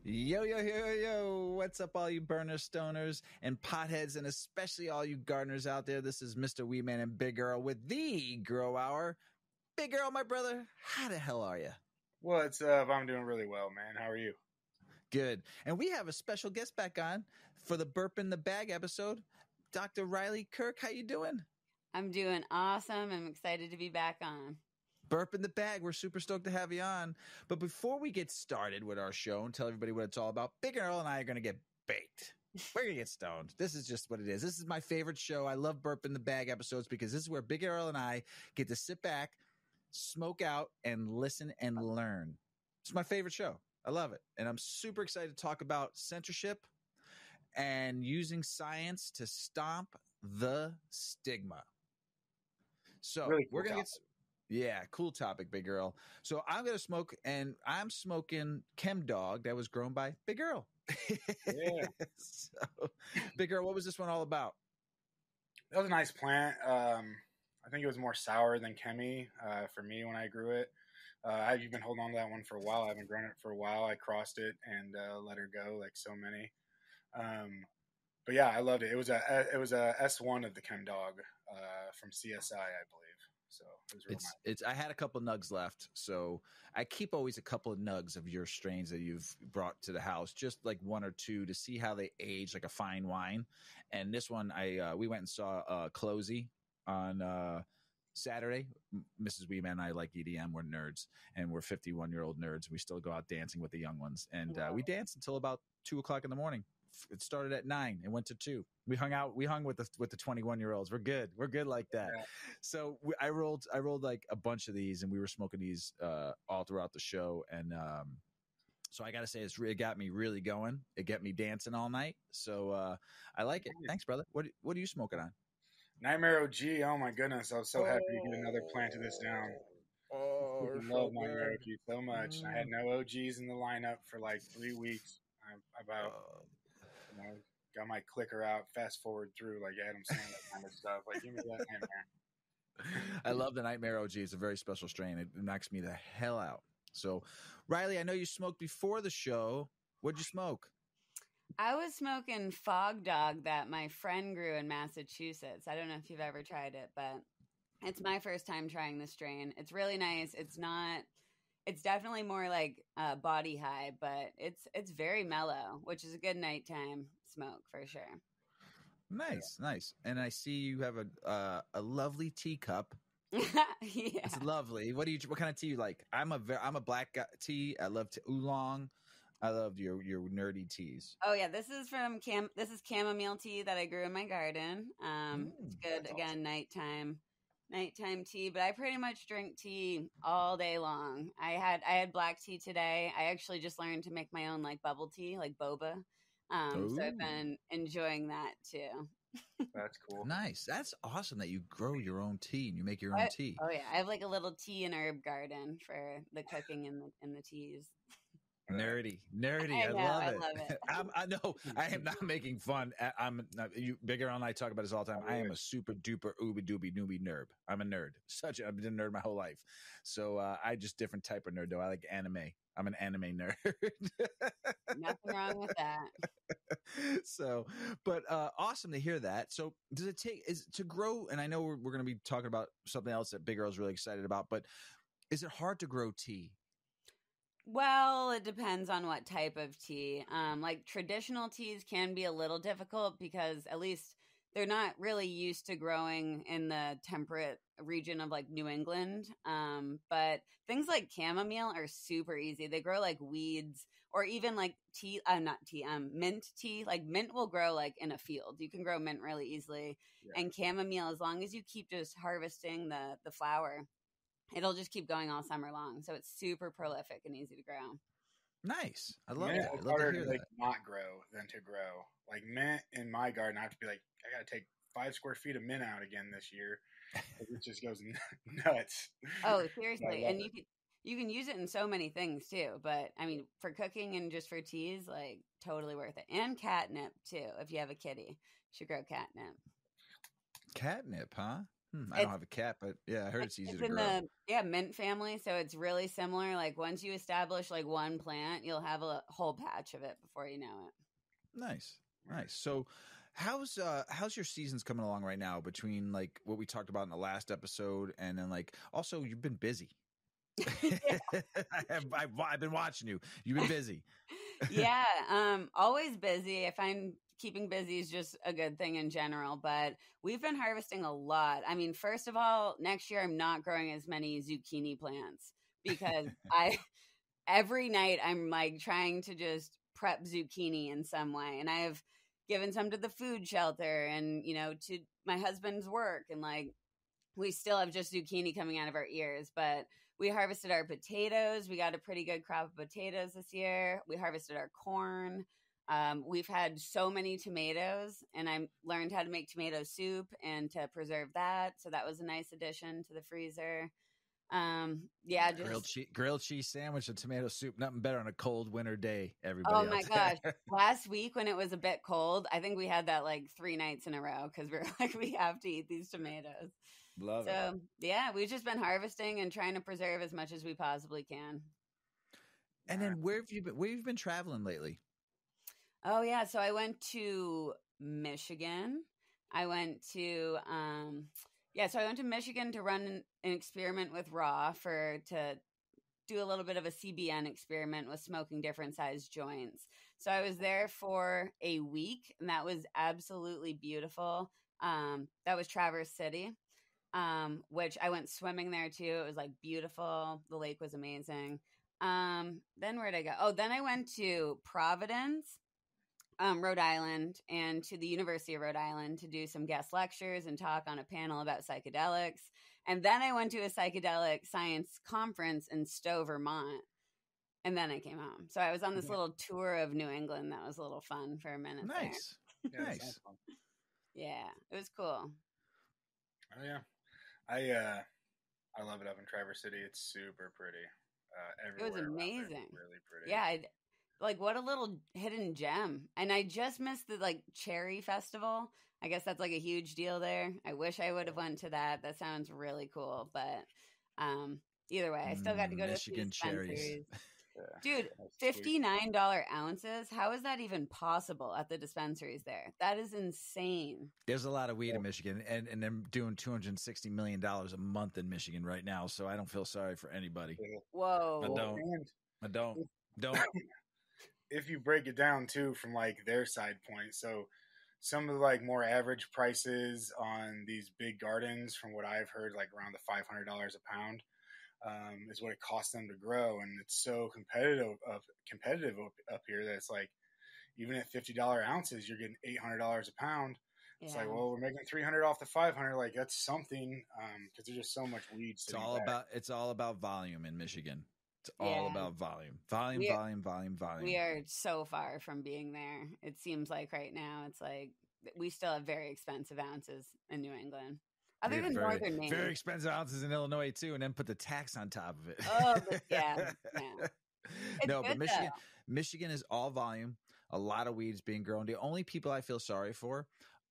Yo, yo, yo, yo, yo. What's up, all you burner stoners and potheads, and especially all you gardeners out there? This is Mr. Wee Man and Big Girl with the Grow Hour. Big Girl, my brother, how the hell are you? What's up? I'm doing really well, man. How are you? Good. And we have a special guest back on for the Burpin the Bag episode. Dr. Riley Kirk, how you doing? I'm doing awesome. I'm excited to be back on. Burp in the Bag. We're super stoked to have you on. But before we get started with our show and tell everybody what it's all about, Big Girl and I are going to get baked. We're going to get stoned. This is just what it is. This is my favorite show. I love Burp in the Bag episodes because this is where Big Girl and I get to sit back, smoke out, and listen and learn. It's my favorite show. I love it. And I'm super excited to talk about censorship and using science to stomp the stigma. So Really cool we're going to topic. get... Yeah, cool topic, Big Girl. So I'm going to smoke, and I'm smoking Chem Dog that was grown by Big Girl. Yeah. So, Big Girl, what was this one all about? That was a nice plant. I think it was more sour than chemi for me when I grew it. I've been holding on to that one for a while. I haven't grown it for a while. I crossed it and let her go like so many. But yeah, I loved it. It was a S1 of the Chem Dog from CSI, I believe. So it was real nice. I had a couple nugs left, so I keep always a couple of nugs of your strains that you've brought to the house, just like one or two to see how they age, like a fine wine. And this one, we went and saw Closey on Saturday. Mrs. Weeman and I like EDM. We're nerds, and we're 51-year-old nerds. We still go out dancing with the young ones, and we danced until about 2:00 in the morning. It started at 9 and went to 2. We hung with the 21-year-olds. We're good like that. Yeah. So I rolled like a bunch of these, and we were smoking these all throughout the show. And so I got to say, it got me really going. It got me dancing all night. So I like it. Thanks, brother. What are you smoking on? Nightmare OG. Oh my goodness, I was so happy to get another plant of this down. I love Nightmare OG so much. I had no OGs in the lineup for like 3 weeks. Got my clicker out, fast forward through like Adam Sandler kind of stuff. Like, give me that Nightmare. I love the Nightmare OG. It's a very special strain. It knocks me the hell out. So, Riley, I know you smoked before the show. What'd you smoke? I was smoking Fog Dog that my friend grew in Massachusetts. I don't know if you've ever tried it, but it's my first time trying the strain. It's really nice. It's definitely more like body high, but it's very mellow, which is a good nighttime smoke for sure. Nice. And I see you have a lovely teacup. Yeah, it's lovely. What kind of tea you like? I'm a black tea. I love oolong. I love your nerdy teas. Oh yeah, this is from This is chamomile tea that I grew in my garden. It's good again, awesome. Nighttime tea, but I pretty much drink tea all day long. I had black tea today. I actually just learned to make my own like bubble tea, like boba. So I've been enjoying that too. That's cool. Nice. That's awesome that you grow your own tea and you make your own tea. Oh yeah, I have like a little tea and herb garden for the cooking and the teas. Nerdy. I love it. I know. I am not making fun. Big Girl and I talk about this all the time. I am a super duper ooby dooby newbie nerd. I'm a nerd. I've been a nerd my whole life. So I just different type of nerd though. I like anime. I'm an anime nerd. Nothing wrong with that. So, but awesome to hear that. So does it to grow? And I know we're going to be talking about something else that Big Girl's really excited about, but is it hard to grow tea? Well, it depends on what type of tea. Like traditional teas can be a little difficult because at least they're not really used to growing in the temperate region of like New England. But things like chamomile are super easy. They grow like weeds, or even like mint tea. Like mint will grow like in a field. You can grow mint really easily. Yeah. And chamomile, as long as you keep just harvesting the flower, it'll just keep going all summer long. So it's super prolific and easy to grow. Nice. I love that. It's harder to not grow than to grow. Like mint in my garden, I have to be like, I got to take 5 square feet of mint out again this year. It just goes nuts. Oh, seriously. And you can use it in so many things too. But I mean, for cooking and just for teas, like totally worth it. And catnip too. If you have a kitty, you should grow catnip. Catnip, huh? I don't have a cat, but yeah, I heard it's easy to in grow. the mint family, so it's really similar. Like once you establish like one plant, you'll have a whole patch of it before you know it. Nice. So how's your seasons coming along right now between like what we talked about in the last episode and then like also you've been busy. I've been watching you. You've been busy. Yeah, always busy. I find keeping busy is just a good thing in general, but we've been harvesting a lot. I mean, first of all, next year I'm not growing as many zucchini plants because every night I'm like trying to just prep zucchini in some way. And I've given some to the food shelter and, to my husband's work. And like, we still have just zucchini coming out of our ears, but we harvested our potatoes. We got a pretty good crop of potatoes this year. We harvested our corn. We've had so many tomatoes, and I learned how to make tomato soup and to preserve that. So that was a nice addition to the freezer. Yeah, just grilled cheese sandwich and tomato soup. Nothing better on a cold winter day. Everybody. Oh my gosh! Last week when it was a bit cold, I think we had that like 3 nights in a row because we were like, we have to eat these tomatoes. Love it. So yeah, we've just been harvesting and trying to preserve as much as we possibly can. And then where have you been? Where have you been traveling lately? Oh yeah, so I went to Michigan. I went to Michigan to run an experiment with Raw to do a little bit of a CBN experiment with smoking different size joints. So I was there for a week, and that was absolutely beautiful. That was Traverse City, which I went swimming there too. It was like beautiful. The lake was amazing. Then where'd I go? Oh, then I went to Providence, Rhode Island, and to the University of Rhode Island to do some guest lectures and talk on a panel about psychedelics. And then I went to a psychedelic science conference in Stowe, Vermont. And then I came home. So I was on this little tour of New England. That was a little fun for a minute. Nice. There. Nice. Yeah, it was cool. Oh yeah. I love it up in Traverse City. It's super pretty. It was amazing. Really pretty. Yeah, like what a little hidden gem. And I just missed the like cherry festival. I guess that's like a huge deal there. I wish I would have went to that. That sounds really cool. But either way, I still got to go Michigan to cherries. Dude, $59 ounces. How is that even possible at the dispensaries there? That is insane. There's a lot of weed in Michigan, and they're doing $260 million a month in Michigan right now. So I don't feel sorry for anybody. Whoa. I don't. If you break it down too from like their side point, so some of the like more average prices on these big gardens, from what I've heard, like around the $500 a pound, is what it costs them to grow, and it's so competitive up here that it's like even at $50 ounces, you're getting $800 a pound. Yeah. It's like, well, we're making $300 off the $500. Like that's something, because there's just so much weed. It's all about volume in Michigan. It's all about volume. Volume. We are so far from being there. It seems like right now it's like we still have very expensive ounces in New England. Other than northern Maine. Very expensive ounces in Illinois too, and then put the tax on top of it. Oh, yeah. No, but Michigan is all volume. A lot of weeds being grown. The only people I feel sorry for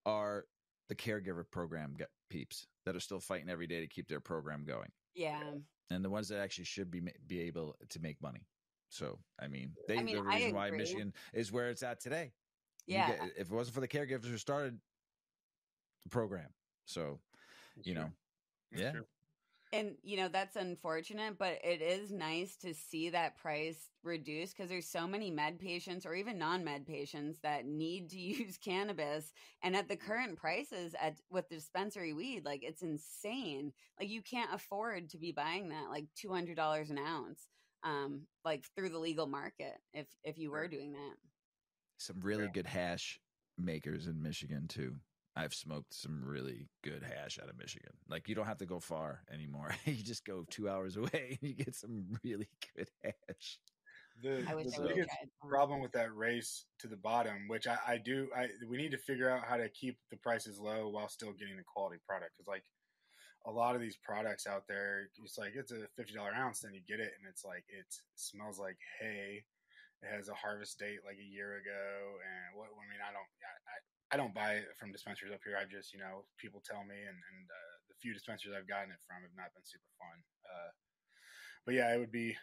are the caregiver program peeps that are still fighting every day to keep their program going. Yeah. And the ones that actually should be able to make money. So, the reason why Michigan is where it's at today. Yeah. If it wasn't for the caregivers who started the program. So, That's true. And, that's unfortunate, but it is nice to see that price reduce because there's so many med patients or even non-med patients that need to use cannabis. And at the current prices with the dispensary weed, like it's insane. Like you can't afford to be buying that like $200 an ounce, like through the legal market if you were doing that. Some really good hash makers in Michigan too. I've smoked some really good hash out of Michigan. Like you don't have to go far anymore. You just go 2 hours away and you get some really good hash. The biggest problem with that race to the bottom, which we need to figure out how to keep the prices low while still getting the quality product. Because like a lot of these products out there, it's like it's a $50 ounce, then you get it and it's like it smells like hay. It has a harvest date like a year ago, and I don't buy it from dispensaries up here. I just, people tell me, and the few dispensaries I've gotten it from have not been super fun. But yeah, it'll be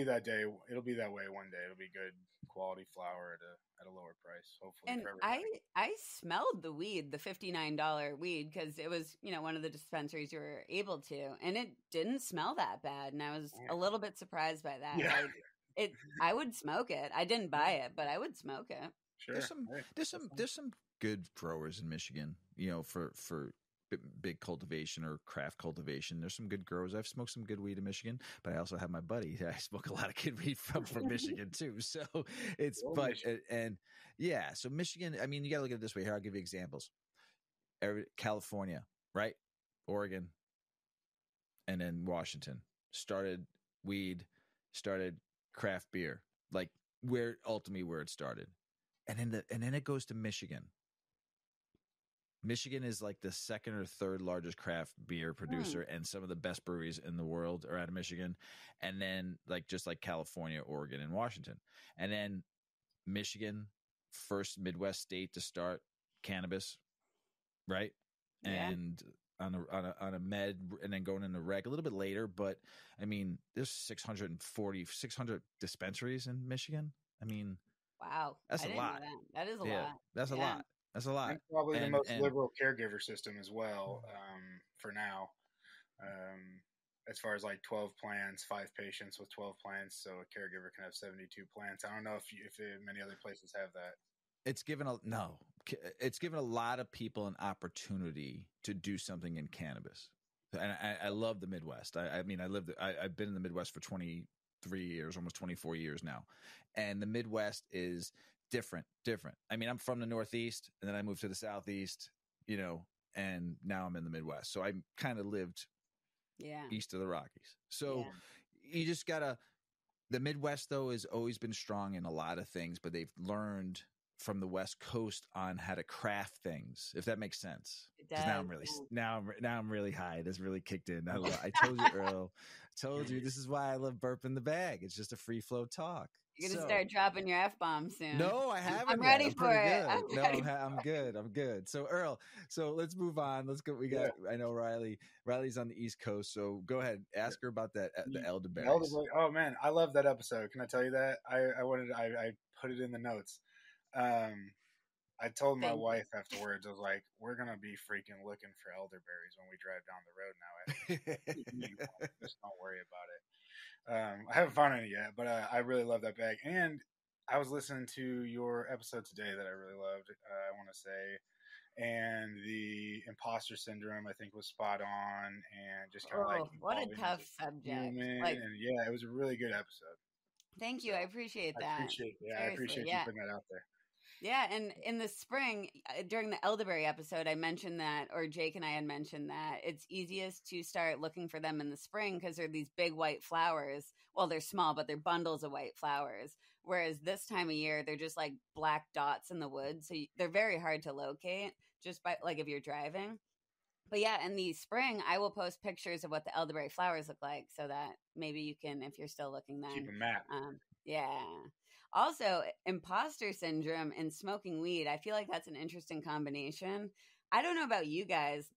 that day. It'll be that way one day. It'll be good quality flower at a lower price, hopefully And for everybody. I smelled the weed, the $59 weed, because it was, one of the dispensaries you were able to, and it didn't smell that bad. And I was a little bit surprised by that. Yeah. Like I would smoke it. I didn't buy it, but I would smoke it. Sure. There's some good growers in Michigan, for big cultivation or craft cultivation. There's some good growers. I've smoked some good weed in Michigan, but I also have my buddy I smoke a lot of good weed from Michigan too. So it's so Michigan, I mean, you got to look at it this way. Here, I'll give you examples. California, right? Oregon, and then Washington started weed, started craft beer, like where it started. And then it goes to Michigan. Michigan is like the second or third largest craft beer producer, and some of the best breweries in the world are out of Michigan. And then just like California, Oregon, and Washington. And then Michigan, first Midwest state to start cannabis, right? Yeah. And on a med, and then going into rec a little bit later. But I mean, there's 600 dispensaries in Michigan. I mean, wow, that's a lot. That is a lot. That's a lot. That's a lot. And probably the most liberal caregiver system as well, for now. As far as like 12 plants, 5 patients with 12 plants, so a caregiver can have 72 plants. I don't know if many other places have that. It's given a lot of people an opportunity to do something in cannabis, and I love the Midwest. I've been in the Midwest for 23 years, almost 24 years now, and the Midwest is different. I mean, I'm from the Northeast, and then I moved to the Southeast, and now I'm in the Midwest. So I kind of lived east of the Rockies. So you just gotta. The Midwest though has always been strong in a lot of things, but they've learned from the West Coast on how to craft things, if that makes sense. Because now I'm really high. This really kicked in. I told you, Earl. I told you this is why I love Burpin the Bag. It's just a free flow talk. You're gonna start dropping your F-bombs soon. No, I haven't. I'm ready for it. I'm good. So Earl, let's move on. Let's go. I know Riley's on the East Coast, so go ahead. Ask her about that, the elderberries. Oh man, I love that episode. Can I tell you that? I put it in the notes. I told my wife afterwards, I was like, we're going to be freaking looking for elderberries when we drive down the road now. Just don't worry about it. I haven't found any yet, but I really love that bag. And I was listening to your episode today that I really loved, I want to say. And the imposter syndrome, I think, was spot on. And just kind of what a tough subject. And it was a really good episode. Thank you. I appreciate that. I appreciate you putting that out there. Yeah, and in the spring, during the elderberry episode, I mentioned that, or Jake and I had mentioned that it's easiest to start looking for them in the spring because they're these big white flowers. Well, they're small, but they're bundles of white flowers. Whereas this time of year, they're just like black dots in the woods. So they're very hard to locate just by, like, if you're driving. But yeah, in the spring, I will post pictures of what the elderberry flowers look like so that maybe you can, if you're still looking then. Keep a map. Yeah. Also, imposter syndrome and smoking weed. I feel like that's an interesting combination. I don't know about you guys.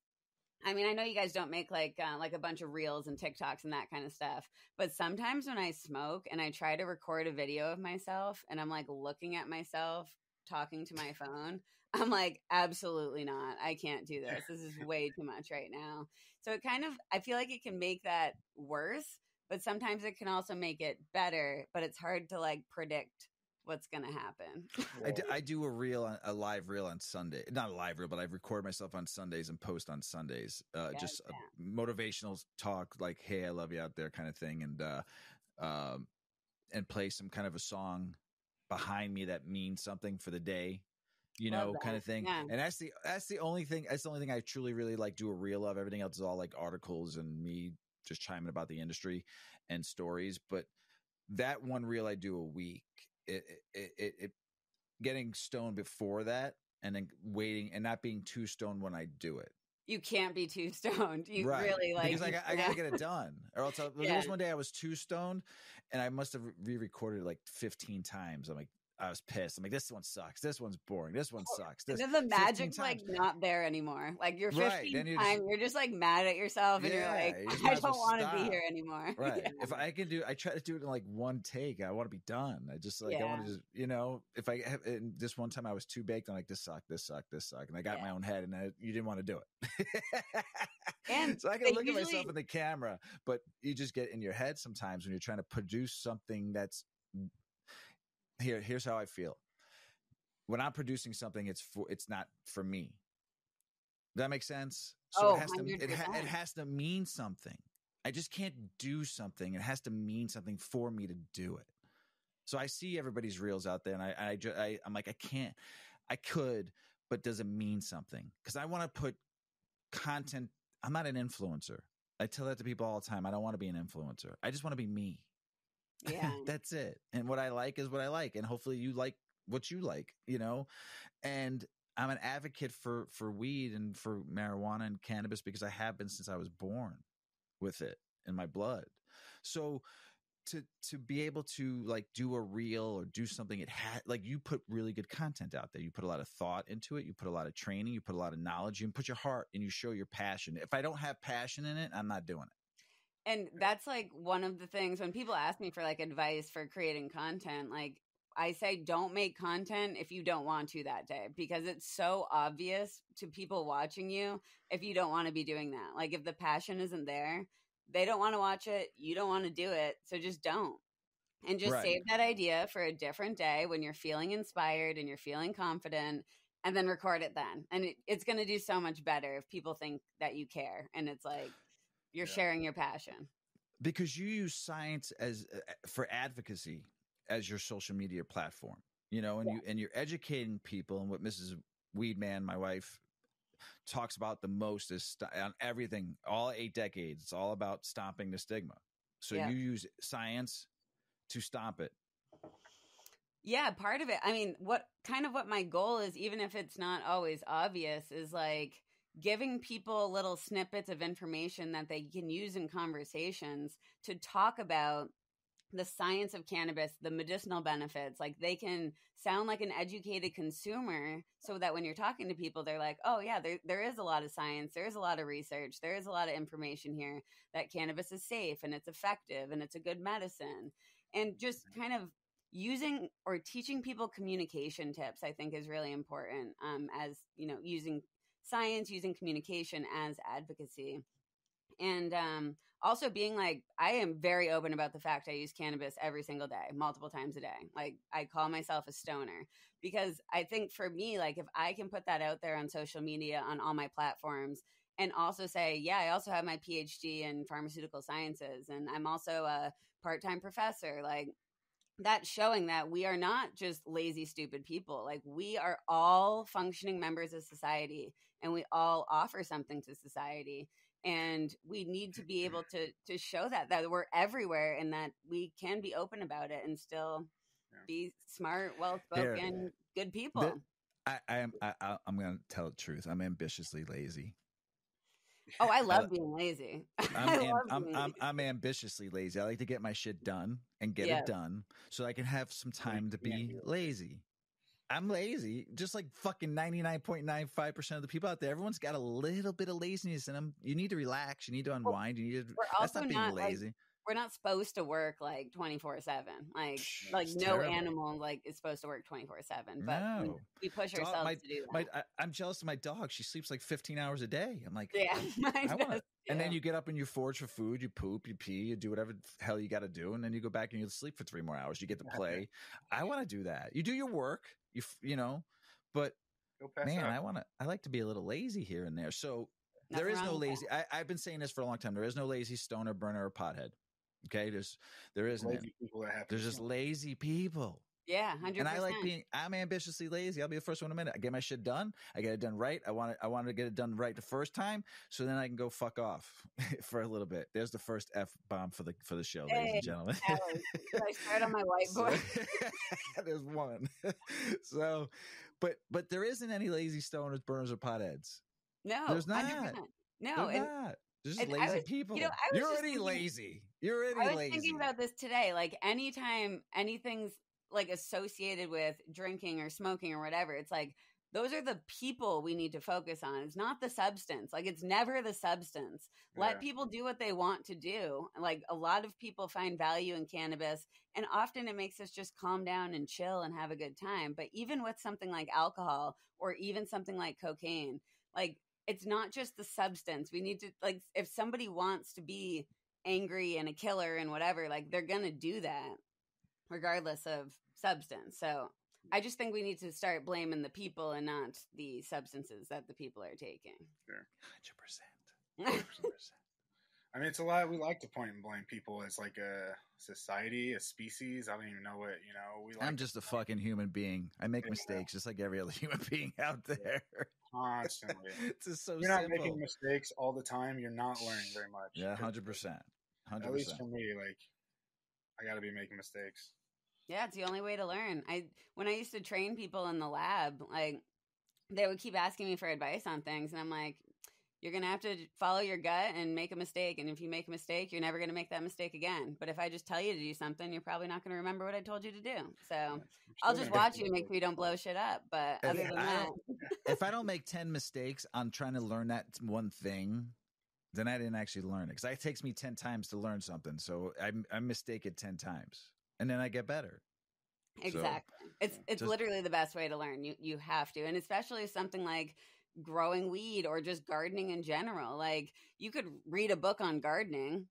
I mean, I know you guys don't make like a bunch of reels and TikToks and that kind of stuff. But sometimes when I smoke and I try to record a video of myself and I'm like looking at myself talking to my phone, I'm like, absolutely not. I can't do this. This is way too much right now. So it kind of, I feel like it can make that worse. But sometimes it can also make it better, but it's hard to like predict what's going to happen. I do a live reel on Sunday, not a live reel, but I record myself on Sundays and post on Sundays. Just a motivational talk, like, "Hey, I love you" out there kind of thing. And play some kind of a song behind me that means something for the day, kind of thing. Yeah. And that's the only thing I truly really like do a reel of. Everything else is all like articles and me just chiming about the industry and stories. But that one reel I do a week, it getting stoned before that and then waiting and not being too stoned when I do it. You can't be too stoned. You really like, because I gotta get it done, or else there was one day I was too stoned and I must have re-recorded like 15 times. I'm like, I was pissed. I'm like, this one sucks. This one's boring. This one sucks. This and then the magic's like not there anymore. Like your 15th time, you're just like mad at yourself, and you're like, I don't want to be here anymore. Right. Yeah. If I can I try to do it in like one take. I want to be done. I just like I want to just if I have this one time I was too baked. I'm like, this sucked, and I got in my own head, and you didn't want to do it. And so I can look at myself in the camera, but you just get in your head sometimes when you're trying to produce something that's. Here's how I feel. When I'm producing something, it's not for me. Does that make sense? So it has to mean something. I just can't do something. It has to mean something for me to do it. So I see everybody's reels out there, and I'm like, I could, but does it mean something? Because I want to put content. I'm not an influencer. I tell that to people all the time. I don't want to be an influencer. I just want to be me. Yeah. That's it. And what I like is what I like. And hopefully you like what you like, and I'm an advocate for weed and for marijuana and cannabis because I have been since I was born with it in my blood. So to be able to like do a reel or do something, you put really good content out there. You put a lot of thought into it. You put a lot of training, you put a lot of knowledge, you put your heart, and you show your passion. If I don't have passion in it, I'm not doing it. And that's like one of the things when people ask me for like advice for creating content, like I say, don't make content if you don't want to that day, because it's so obvious to people watching you if you don't want to be doing that. Like if the passion isn't there, they don't want to watch it. You don't want to do it. So just don't. And just save that idea for a different day when you're feeling inspired and you're feeling confident, and then record it then. And it's going to do so much better if people think that you care. And it's like, you're sharing your passion. Because you use science for advocacy as your social media platform, and you're educating people. And what Mrs. Weedman, my wife, talks about the most is on everything, all 8 decades. It's all about stopping the stigma. So you use science to stop it. Yeah, part of it. I mean, what my goal is, even if it's not always obvious, is like giving people little snippets of information that they can use in conversations to talk about the science of cannabis, the medicinal benefits. Like they can sound like an educated consumer so that when you're talking to people, they're like, oh yeah, there is a lot of science. There is a lot of research. There is a lot of information here that cannabis is safe and it's effective and it's a good medicine. And just kind of using or teaching people communication tips, I think is really important, as, using science, using communication as advocacy. And also being like, I am very open about the fact I use cannabis every single day, multiple times a day. Like I call myself a stoner because I think for me, like if I can put that out there on social media, on all my platforms, and also say, yeah, I also have my PhD in pharmaceutical sciences, and I'm also a part-time professor, like that's showing that we are not just lazy, stupid people. Like we are all functioning members of society, and we all offer something to society. And we need to be able to show that we're everywhere and that we can be open about it and still be smart, well-spoken, good people. I'm going to tell the truth. I'm ambitiously lazy. Oh, I love being lazy. I'm ambitiously lazy. I like to get my shit done and get it done so I can have some time to be lazy. I'm lazy, just like fucking 99.95% of the people out there. Everyone's got a little bit of laziness in them. You need to relax. You need to unwind. That's not being lazy. Like, we're not supposed to work like 24/7. Like no terrible. Animal like is supposed to work 24/7. But no. We push ourselves to do that. I'm jealous of my dog. She sleeps like 15 hours a day. I'm like, yeah. And then you get up and you forage for food, you poop, you pee, you do whatever the hell you got to do, and then you go back and you sleep for 3 more hours. You get to play. I want to do that. You do your work, but man, I like to be a little lazy here and there. So there is no lazy. I've been saying this for a long time. There is no lazy stoner, burner, or pothead. Okay, there isn't. Lazy people that have. There's just lazy people. Yeah, 100%. And I'm ambitiously lazy. I'll be the first one in a minute. I get my shit done. I get it done right. I want to get it done right the first time, so then I can go fuck off for a little bit. There's the first F-bomb for the show, ladies and gentlemen. I start on my whiteboard. There's one. So, but there isn't any lazy stoners, burners, or potheads. No, there's not. 100%. No, there's not. There's just lazy people. You're already lazy. You're already lazy. I was thinking about this today. Like anytime anything's like associated with drinking or smoking or whatever. It's like, those are the people we need to focus on. It's not the substance. Like, it's never the substance. Let people do what they want to do. Like, a lot of people find value in cannabis, and often it makes us just calm down and chill and have a good time. But even with something like alcohol or even something like cocaine, like, it's not just the substance. We need to, like, if somebody wants to be angry and a killer and whatever, like, they're going to do that regardless of substance. So I just think we need to start blaming the people and not the substances that the people are taking. Sure. 100%. 100%. I mean, it's a lot. We like to point and blame people as like a society, a species. I don't even know what, we like. I'm just a fucking human being. I make mistakes just like every other human being out there. Constantly. It's just so You're not simple. making mistakes all the time. You're not learning very much. Yeah, 100%. 100%. At least for me, like, I got to be making mistakes. Yeah, it's the only way to learn. When I used to train people in the lab, like, they would keep asking me for advice on things, and I'm like, you're going to have to follow your gut and make a mistake, and if you make a mistake, you're never going to make that mistake again. But if I just tell you to do something, you're probably not going to remember what I told you to do. So I'll just watch you and make sure you don't blow shit up. But other than that, if I don't make 10 mistakes on trying to learn that one thing, then I didn't actually learn it, because it takes me 10 times to learn something. So I mistake it 10 times. And then I get better. Exactly. So, it's literally the best way to learn. You have to. And especially something like growing weed or just gardening in general. Like, you could read a book on gardening,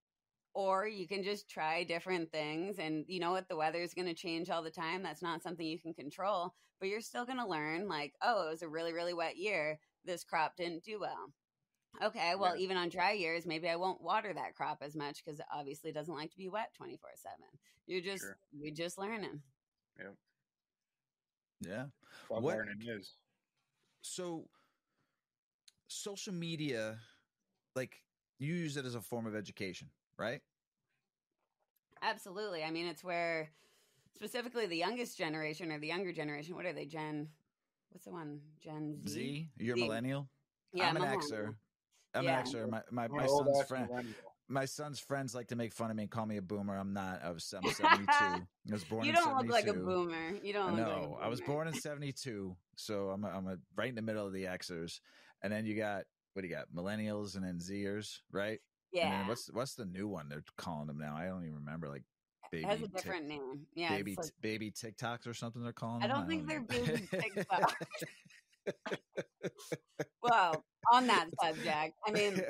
or you can just try different things. And you know what? The weather is going to change all the time. That's not something you can control, but you're still going to learn, like, oh, it was a really, really wet year. This crop didn't do well. Okay, well, even on dry years, maybe I won't water that crop as much because it obviously doesn't like to be wet 24/7. You're just learning. Yep. Yeah. What learning is. So, social media, like, you use it as a form of education, right? Absolutely. I mean, it's where specifically the youngest generation or the younger generation, what are they, what's the one? Gen Z? Z? You're a millennial? Yeah, I'm an Xer. I'm an Xer. My son's friend. My son's friends like to make fun of me and call me a boomer. I'm not. I'm 72. I was born in 72. You don't look like a boomer. You don't look like a boomer. I was born in 72, so I'm right in the middle of the Xers. And then you got, what do you got? Millennials and then Zers, right? Yeah. And then what's the new one they're calling them now? I don't even remember. Like, baby. It has a different name. Yeah. Baby TikToks or something they're calling them. I don't think they're baby TikToks. Well, on that subject, I mean,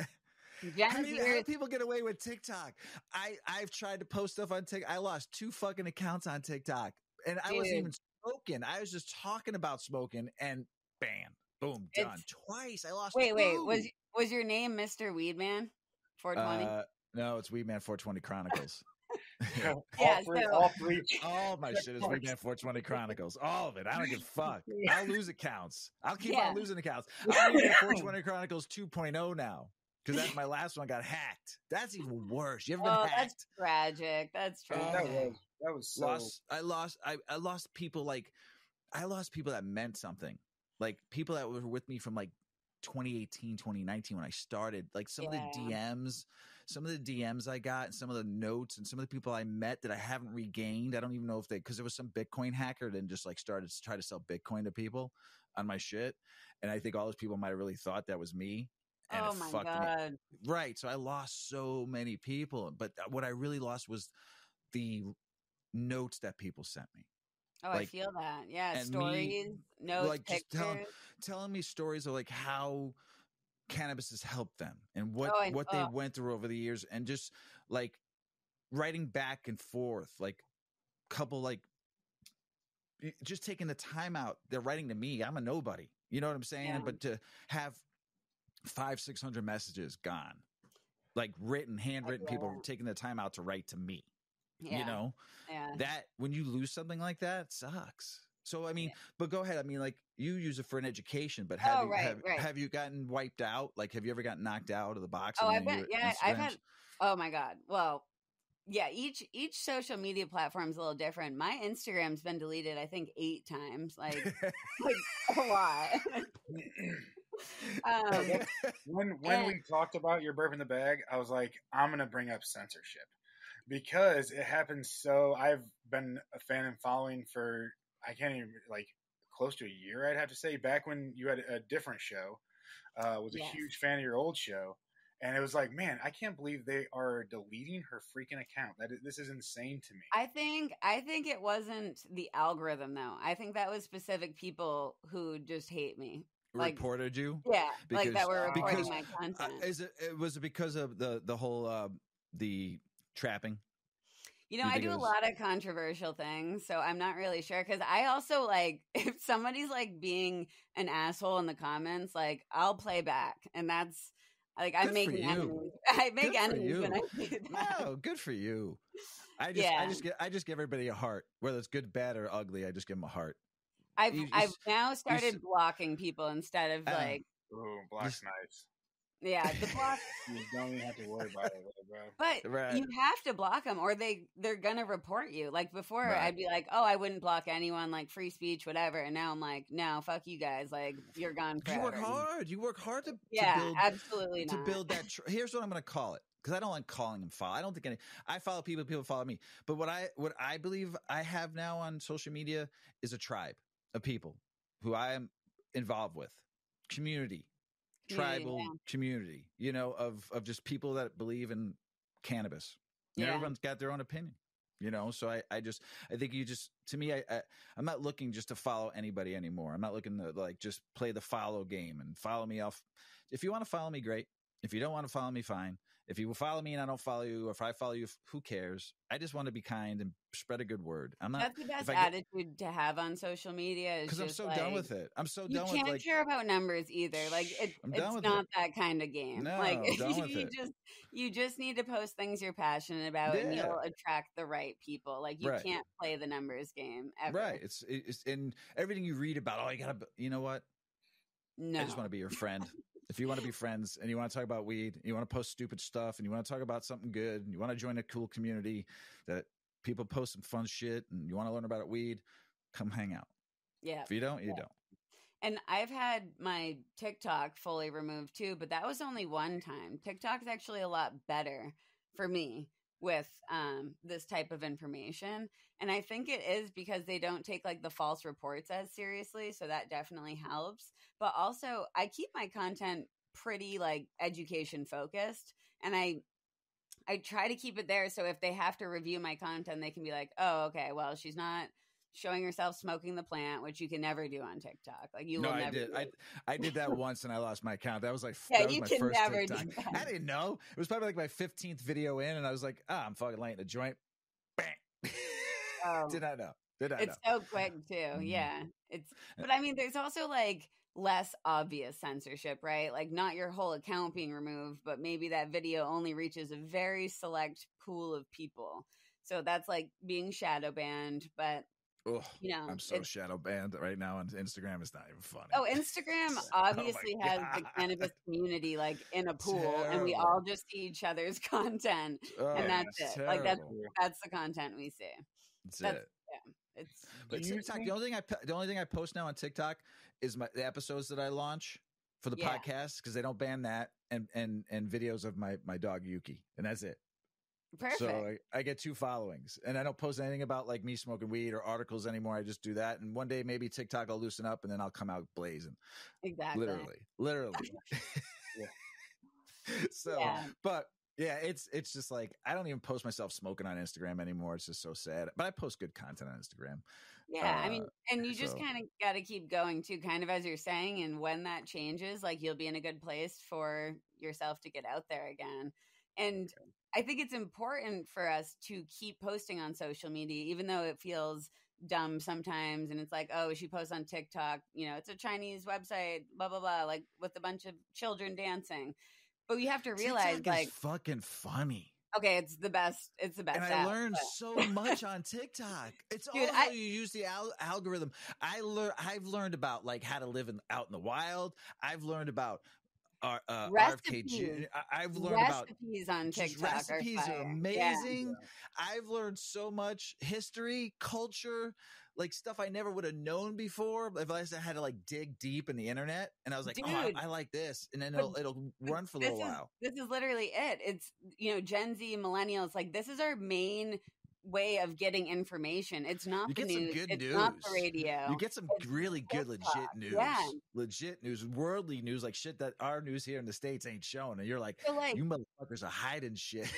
how do people get away with TikTok? I've tried to post stuff on TikTok. I lost 2 fucking accounts on TikTok, and I wasn't even smoking. I was just talking about smoking, and bam, boom, done. Twice. I lost. Wait. Was your name Mr. Weedman 420? No, it's Weedman 420 Chronicles. All my shit is Weedman 420 Chronicles. All of it. I don't give a fuck. I'll lose accounts. I'll keep on losing accounts. I'm Weedman 420 Chronicles 2.0 now. Because that's my last one got hacked. That's even worse. You ever been hacked? That's tragic. That's tragic. That was so... I lost people that meant something. Like, people that were with me from like 2018, 2019 when I started. Like, some of the DMs I got, and some of the notes, and some of the people I met that I haven't regained. I don't even know if because there was some Bitcoin hacker that just like started to try to sell Bitcoin to people on my shit. And I think all those people might have really thought that was me. And oh my God. Me. Right. So I lost so many people. But what I really lost was the notes that people sent me. Oh, like, I feel that. Yeah. Stories, notes, like, pictures. Just telling me stories of like how cannabis has helped them and what they went through over the years, and just like writing back and forth, like couple, like just taking the time out. They're writing to me. I'm a nobody. You know what I'm saying? Yeah. But to have 500-600 messages gone, like handwritten people taking the time out to write to me. You know, that when you lose something like that, it sucks. So I mean, but go ahead. I mean, like, you use it for an education, but have you gotten wiped out? Like, have you ever gotten knocked out of the box? Oh, I've had. Oh my God. Well, yeah. Each social media platform is a little different. My Instagram's been deleted, I think, 8 times. Like a lot. When we talked about your burp in the bag, I was like, I'm gonna bring up censorship, because it happens. So I've been a fan and following for, I can't even, like, close to a year, I'd have to say. Back when you had a different show, was a Yes. huge fan of your old show, and it was like, man, I can't believe they are deleting her freaking account. This is insane to me. I think it wasn't the algorithm though. I think that was specific people who just hate me. Like, reported you? Yeah, Because- like that were reporting because, my content. Was it because of the whole the trapping? You know, You I think do it a was- lot of controversial things, so I'm not really sure. Because I also, like, if somebody's like being an asshole in the comments, like, I'll play back, and that's like I'm Good for making you. enemies. I make Good for enemies when I you. do that. No, good for you. I Yeah. just give everybody a heart, whether it's good, bad, or ugly. I just give them a heart. I've You- you I've s- now s- started blocking people instead of like, Ooh, block's nice. yeah, the block. You don't even have to worry about it, bro. But Right. you have to block them, or they're gonna report you. Like before, Right. I'd be like, "Oh, I wouldn't block anyone, like free speech, whatever." And now I'm like, "No, fuck you guys. Like you're gone You forever." work hard. You work hard to Yeah, build absolutely to not. build that. Here's what I'm going to call it, because I don't like calling them follow. I don't think I follow people. People follow me. But what I believe I have now on social media is a tribe of people who I am involved with, community, tribal yeah. community. You know, of just people that believe in cannabis. And Yeah. everyone's got their own opinion. You know, so I think to me, I'm not looking just to follow anybody anymore. I'm not looking to like just play the follow game and follow me off. If you want to follow me, great. If you don't want to follow me, fine. If you follow me and I don't follow you, or if I follow you, who cares? I just want to be kind and spread a good word. I'm not. That's the best if I get- attitude to have on social media. Is Because I'm just so like, done with it. I'm so you done with can't like. care about numbers either. Like I'm done it's with not it. that kind of game. No, Like I'm done with it. you just need to post things you're passionate about, and Yeah. you'll attract the right people. Like you Right. can't play the numbers game ever. Right. It's in everything you read about. Oh, you gotta. You know what? No. I just want to be your friend. If you want to be friends and you want to talk about weed, and you want to post stupid stuff, and you want to talk about something good, and you want to join a cool community that people post some fun shit, and you want to learn about weed, come hang out. Yeah. If you don't, you don't. And I've had my TikTok fully removed too, but that was only one time. TikTok is actually a lot better for me with this type of information. And I think it is because they don't take like the false reports as seriously. So that definitely helps. But also I keep my content pretty like education focused. And I try to keep it there. So if they have to review my content, they can be like, oh, okay, well, she's not showing herself smoking the plant, which you can never do on TikTok. Like you will never. I did. do it. I did that once and I lost my account. That was like Yeah, that was you my can first never do TikTok. that. I didn't know. It was probably like my 15th video in, and I was like, I'm fucking lighting a joint. Bang. Oh. Did I know? Did I It's know? so quick too. Mhm. Yeah. But I mean, there's also like less obvious censorship, right? Like not your whole account being removed, but maybe that video only reaches a very select pool of people. So that's like being shadow banned, but Ugh, you know, I'm so shadow banned right now on Instagram. It's not even funny. oh, Instagram obviously has the God. cannabis community like in a pool, and we all just see each other's content, Oh, and that's it's it. Like terrible. that's the content we see. That's That's it. yeah. It's But Do you TikTok, think- the only thing I post now on TikTok is the episodes that I launch for the Yeah. podcast, because they don't ban that, and videos of my dog Yuki, and that's it. perfect. So I get 2 followings, and I don't post anything about like me smoking weed or articles anymore. I just do that, and one day maybe TikTok will loosen up, and then I'll come out blazing. Exactly. Literally. So, Yeah. but yeah, it's just like I don't even post myself smoking on Instagram anymore. It's just so sad. But I post good content on Instagram. Yeah, I mean, and you just so- kind of got to keep going too, kind of as you're saying. And when that changes, like you'll be in a good place for yourself to get out there again. And I think it's important for us to keep posting on social media, even though it feels dumb sometimes. And it's like, oh, she posts on TikTok, you know, it's a Chinese website, blah, blah, blah, like with a bunch of children dancing. But you have to realize, TikTok like, is fucking funny. okay, it's the best. It's the best. And I app, learned but- so much on TikTok. It's Dude, all how you use the algorithm. I've learned about like how to live out in the wild. I've learned about RFK Recipes. Jr. I've learned about recipes on just TikTok. recipes are fire. Yeah. amazing. I've learned so much history, culture, like stuff I never would have known before if I had to like dig deep in the internet. And I was like, Dude, oh, I like this. And then it'll run for a little while. This is literally it. It's, Gen Z, millennials, like this is our main way of getting information. It's not the news. It's not the radio. You get some really good legit news. Yeah. Legit news, worldly news, like shit that our news here in the States ain't showing. And you're like, you motherfuckers are hiding shit.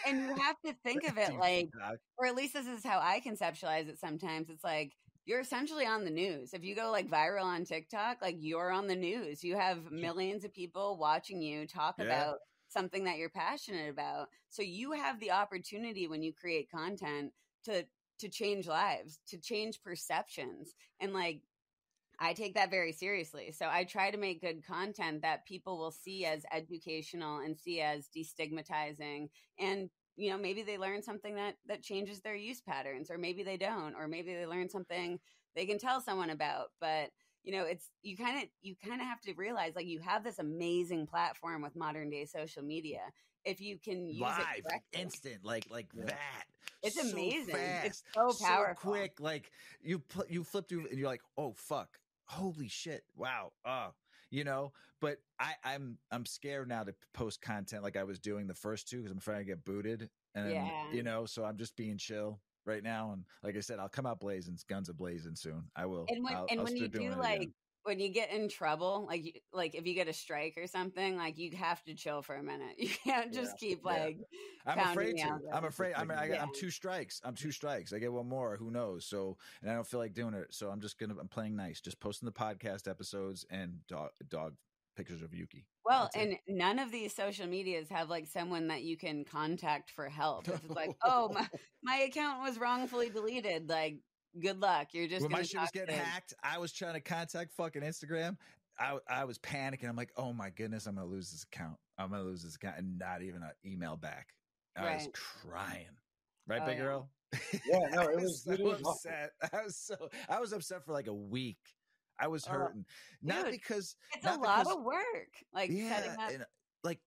And you have to think of it like, or at least this is how I conceptualize it sometimes. It's like, you're essentially on the news. If you go like viral on TikTok, like you're on the news. You have millions of people watching you talk about something that you're passionate about. So you have the opportunity when you create content to change lives, to change perceptions. And like, I take that very seriously. So I try to make good content that people will see as educational and see as destigmatizing. And, maybe they learn something that changes their use patterns, or maybe they don't, or maybe they learn something they can tell someone about. But it's you kind of have to realize like you have this amazing platform with modern day social media. If you can use live, it correctly. instant, like that. It's so amazing. Fast, it's so powerful. So quick. Like you flip through and you're like, oh fuck, holy shit, wow, But I'm scared now to post content like I was doing the first two because I'm afraid I get booted, and so I'm just being chill right now. And like I said, I'll come out blazing, guns a blazing soon. I will. And when you do when you get in trouble, like if you get a strike or something, like you have to chill for a minute. You can't just keep I'm afraid to. I'm afraid. I'm two strikes. I get one more. Who knows? So, and I don't feel like doing it. So I'm playing nice. Just posting the podcast episodes and dog pictures of Yuki. Well, and none of these social medias have like someone that you can contact for help. If it's like, oh, my account was wrongfully deleted. Like, good luck. You're just when my shit was getting hacked, I was trying to contact fucking Instagram. I was panicking. I'm like, oh my goodness, I'm gonna lose this account. And not even an email back. I was crying. Right, big girl? Yeah, no, it was so upset. I was upset for like a week. I was hurting. Not because it's a lot of work. Like setting up and, like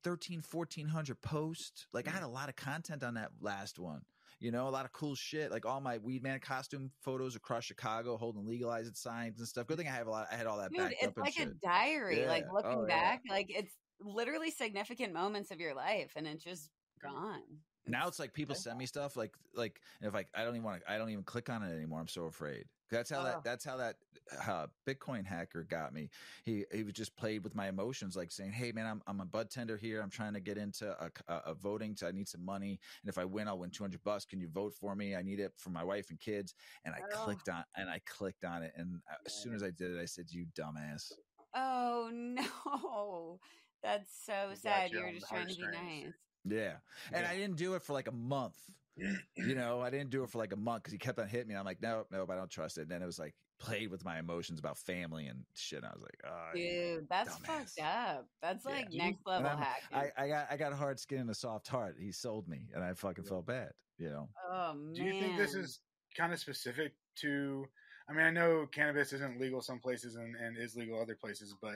1,400 posts. Like I had a lot of content on that last one. A lot of cool shit. Like all my Weed Man costume photos across Chicago holding Legalize It signs and stuff. Good thing I had all that backed up. It's like a diary. Like looking back, like it's literally significant moments of your life, and it's just gone. Now it's like people send me stuff like if I don't even click on it anymore. I'm so afraid. That's how that Bitcoin hacker got me. He was just played with my emotions, like saying, "Hey man, I'm a bud tender here. I'm trying to get into a voting. I need some money, and if I win, I'll win $200. Can you vote for me? I need it for my wife and kids." And I clicked on it, and as soon as I did it, I said, "You dumbass." Oh no, that's so sad. You were just trying to be nice. Yeah. And I didn't do it for like a month. I didn't do it for like a month because he kept on hitting me. I'm like, nope, I don't trust it. And then it was like played with my emotions about family and shit. I was like, oh, dude, that's fucked up. That's like next level hack. I got a hard skin and a soft heart. He sold me, and I fucking felt bad. Oh man. Do you think this is kind of specific to? I mean, I know cannabis isn't legal some places and is legal other places, but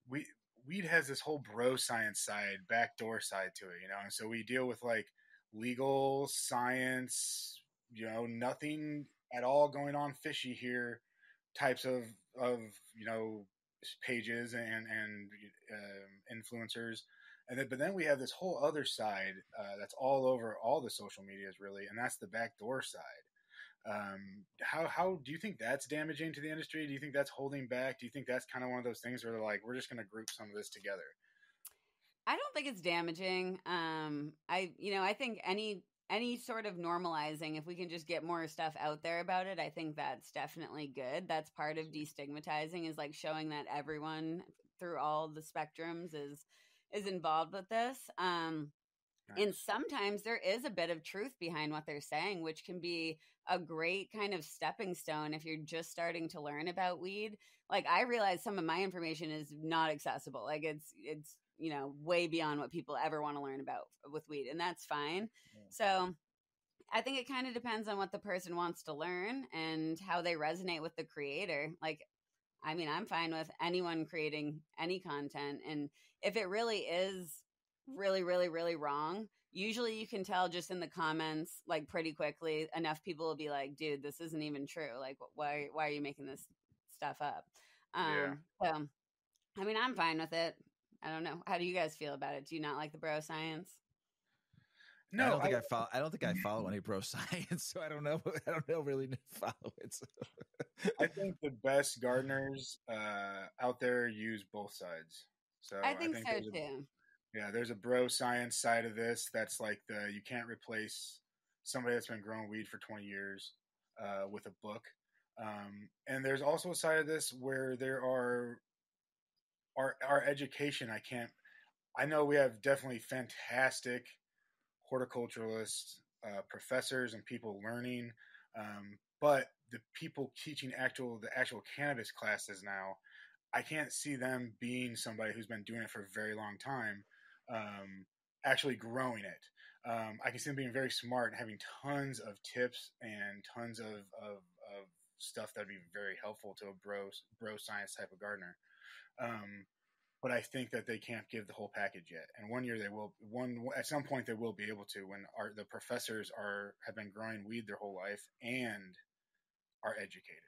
weed has this whole bro science side, backdoor side to it, and so we deal with like legal science, nothing at all going on fishy here types of pages and influencers. But then we have this whole other side that's all over all the social medias really, and that's the backdoor side. How do you think that's damaging to the industry? Do you think that's holding back? Do you think that's kind of one of those things where they're like, we're just going to group some of this together? I don't think it's damaging. I think any sort of normalizing, if we can just get more stuff out there about it, I think that's definitely good. That's part of destigmatizing, is like showing that everyone through all the spectrums is involved with this. And sometimes there is a bit of truth behind what they're saying, which can be a great kind of stepping stone if you're just starting to learn about weed. Like I realize some of my information is not accessible. Like it's way beyond what people ever want to learn about with weed, and that's fine. So I think it kind of depends on what the person wants to learn and how they resonate with the creator. Like, I mean, I'm fine with anyone creating any content, and if it really is really, really, really wrong, usually you can tell just in the comments, like pretty quickly. Enough people will be like, dude, this isn't even true. Like, why are you making this stuff up? Yeah. So, I mean, I'm fine with it. I don't know. How do you guys feel about it? Do you not like the bro science? No, I don't think I follow any bro science, so I don't know. I don't know really to follow it. So. I think the best gardeners out there use both sides. So I think so there's too. there's a bro science side of this that's like you can't replace somebody that's been growing weed for 20 years with a book. And there's also a side of this where there are our education. I know we have definitely fantastic horticulturalists, professors, and people learning. But the people teaching the actual cannabis classes now, I can't see them being somebody who's been doing it for a very long time, actually growing it. I can see them being very smart and having tons of tips and tons of stuff that'd be very helpful to a bro science type of gardener. But I think that they can't give the whole package yet. And one year at some point they will be able to, when the professors have been growing weed their whole life and are educated.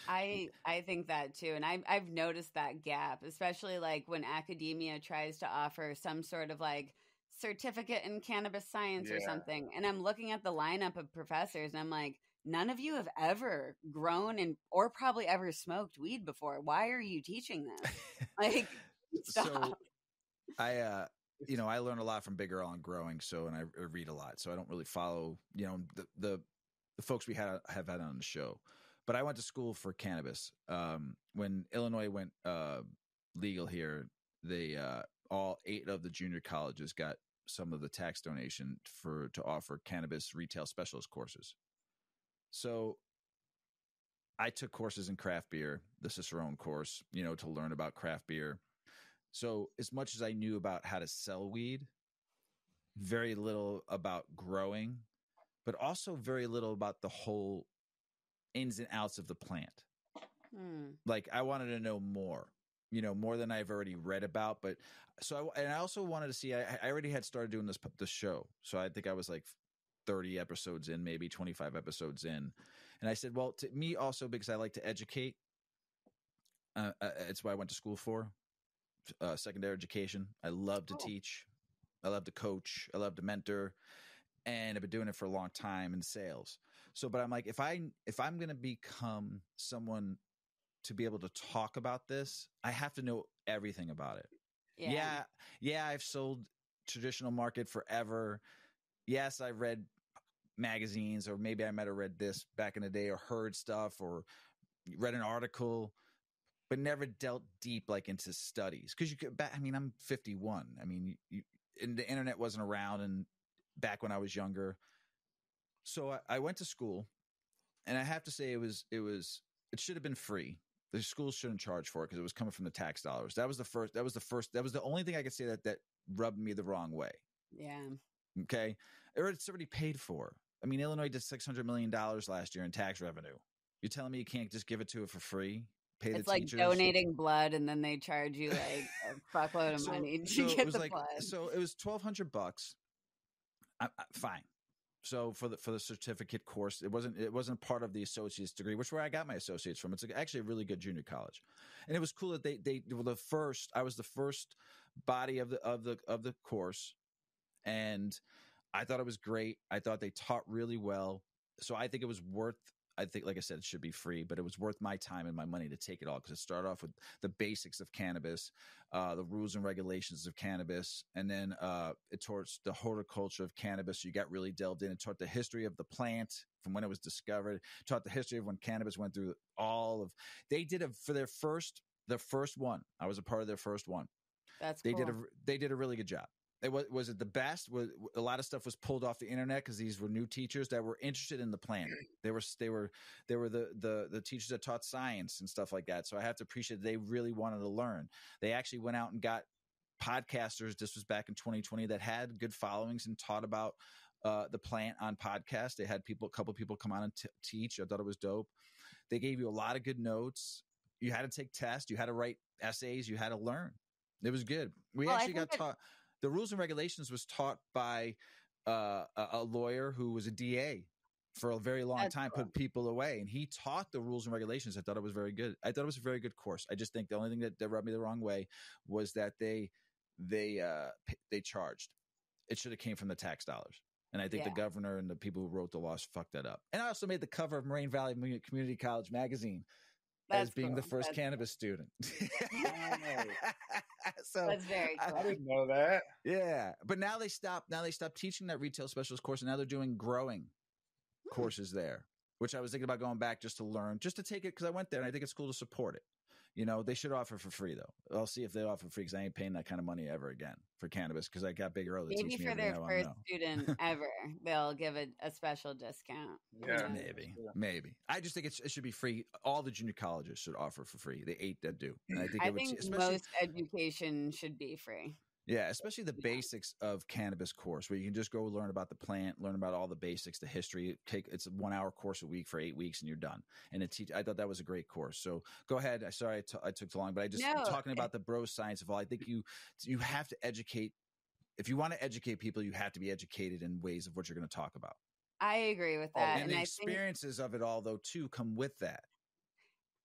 I think that too, and I've noticed that gap, especially like when academia tries to offer some sort of like certificate in cannabis science or something, and I'm looking at the lineup of professors, and I'm like, none of you have ever grown or probably ever smoked weed before. Why are you teaching this? Like, stop. So I learn a lot from Big Earl on growing, and I read a lot, so I don't really follow, the folks we have had on the show. But I went to school for cannabis. When Illinois went legal here, they all 8 of the junior colleges got some of the tax donation to offer cannabis retail specialist courses. So I took courses in craft beer, the Cicerone course, to learn about craft beer. So as much as I knew about how to sell weed, very little about growing, but also very little about the whole ins and outs of the plant. Like I wanted to know more, more than I've already read about. But I also wanted to see, I already had started doing this show. So I think I was like 30 episodes in, maybe 25 episodes in. And I said, well, to me also, because I like to educate, it's what I went to school for. Secondary education. I love to teach. I love to coach. I love to mentor, and I've been doing it for a long time in sales. So, but I'm like, if I'm going to become someone to be able to talk about this, I have to know everything about it. Yeah. I've sold traditional market forever. Yes, I read magazines, or maybe I might have read this back in the day, or heard stuff, or read an article, but never dealt deep like into studies. Because I'm 51. And the internet wasn't around, and back when I was younger. So I went to school, and I have to say it should have been free. The schools shouldn't charge for it because it was coming from the tax dollars. That was the only thing I could say that rubbed me the wrong way. Yeah. Okay. It's already paid for. Illinois did $600 million last year in tax revenue. You're telling me you can't just give it to it for free? It's like teachers? Donating blood, and then they charge you like a fuckload of money to get the blood. So it was $1,200. Fine. So for the certificate course, it wasn't part of the associate's degree, which is where I got my associates from. It's actually a really good junior college, and it was cool that they were the first. I was the first body of the course, and I thought it was great. I thought they taught really well, so I think it was worth. I think, like I said, it should be free, but it was worth my time and my money to take it all, because it started off with the basics of cannabis, the rules and regulations of cannabis, and then it taught the horticulture of cannabis. So you got really delved in. It taught the history of the plant from when it was discovered. It taught the history of when cannabis went through They did it for their first one. I was a part of their first one. That's cool. They did a really good job. Was it the best? A lot of stuff was pulled off the internet because these were new teachers that were interested in the plant. They were the teachers that taught science and stuff like that. So I have to appreciate that they really wanted to learn. They actually went out and got podcasters. This was back in 2020 that had good followings and taught about the plant on podcast. They had a couple people come on and teach. I thought it was dope. They gave you a lot of good notes. You had to take tests. You had to write essays. You had to learn. It was good. We actually got taught. the rules and regulations was taught by a lawyer who was a DA for a very long time, cool. put people away, and he taught the rules and regulations. I thought it was very good. I thought it was a very good course. I just think the only thing that rubbed me the wrong way was that they charged. It should have came from the tax dollars. And I think the governor and the people who wrote the laws fucked that up. And I also made the cover of Moraine Valley Community College magazine as being the first cannabis student. So that's very cool. I didn't know that. Yeah. But now they stopped teaching that retail specialist course, and now they're doing growing courses there, which I was thinking about going back just to learn, just to take it, because I went there and I think it's cool to support it. You know, they should offer for free, though. I'll see if they offer free, because I ain't paying that kind of money ever again for cannabis, because I got Big Earl to teach me. Maybe for their first student ever, they'll give a special discount. Yeah, maybe. I just think it should be free. All the junior colleges should offer for free. The 8 that do. And I think most education should be free. Yeah, especially the basics of cannabis course, where you can just go learn about the plant, learn about all the basics, the history. It's a 1 hour course a week for 8 weeks, and you're done. And I thought that was a great course. So go ahead. Sorry I took too long, but talking about the bro science of all. I think you have to educate. If you want to educate people, you have to be educated in ways of what you're going to talk about. I agree with that. And the experiences of it all, though, too, come with that.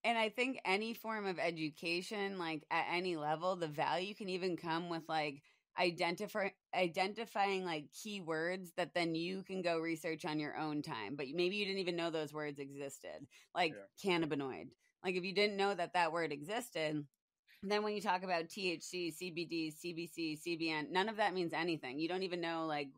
And I think any form of education, like at any level, the value can even come with like identifying like keywords that then you can go research on your own time. But maybe you didn't even know those words existed, like cannabinoid. Like if you didn't know that word existed, then when you talk about THC, CBD, CBC, CBN, none of that means anything. You don't even know like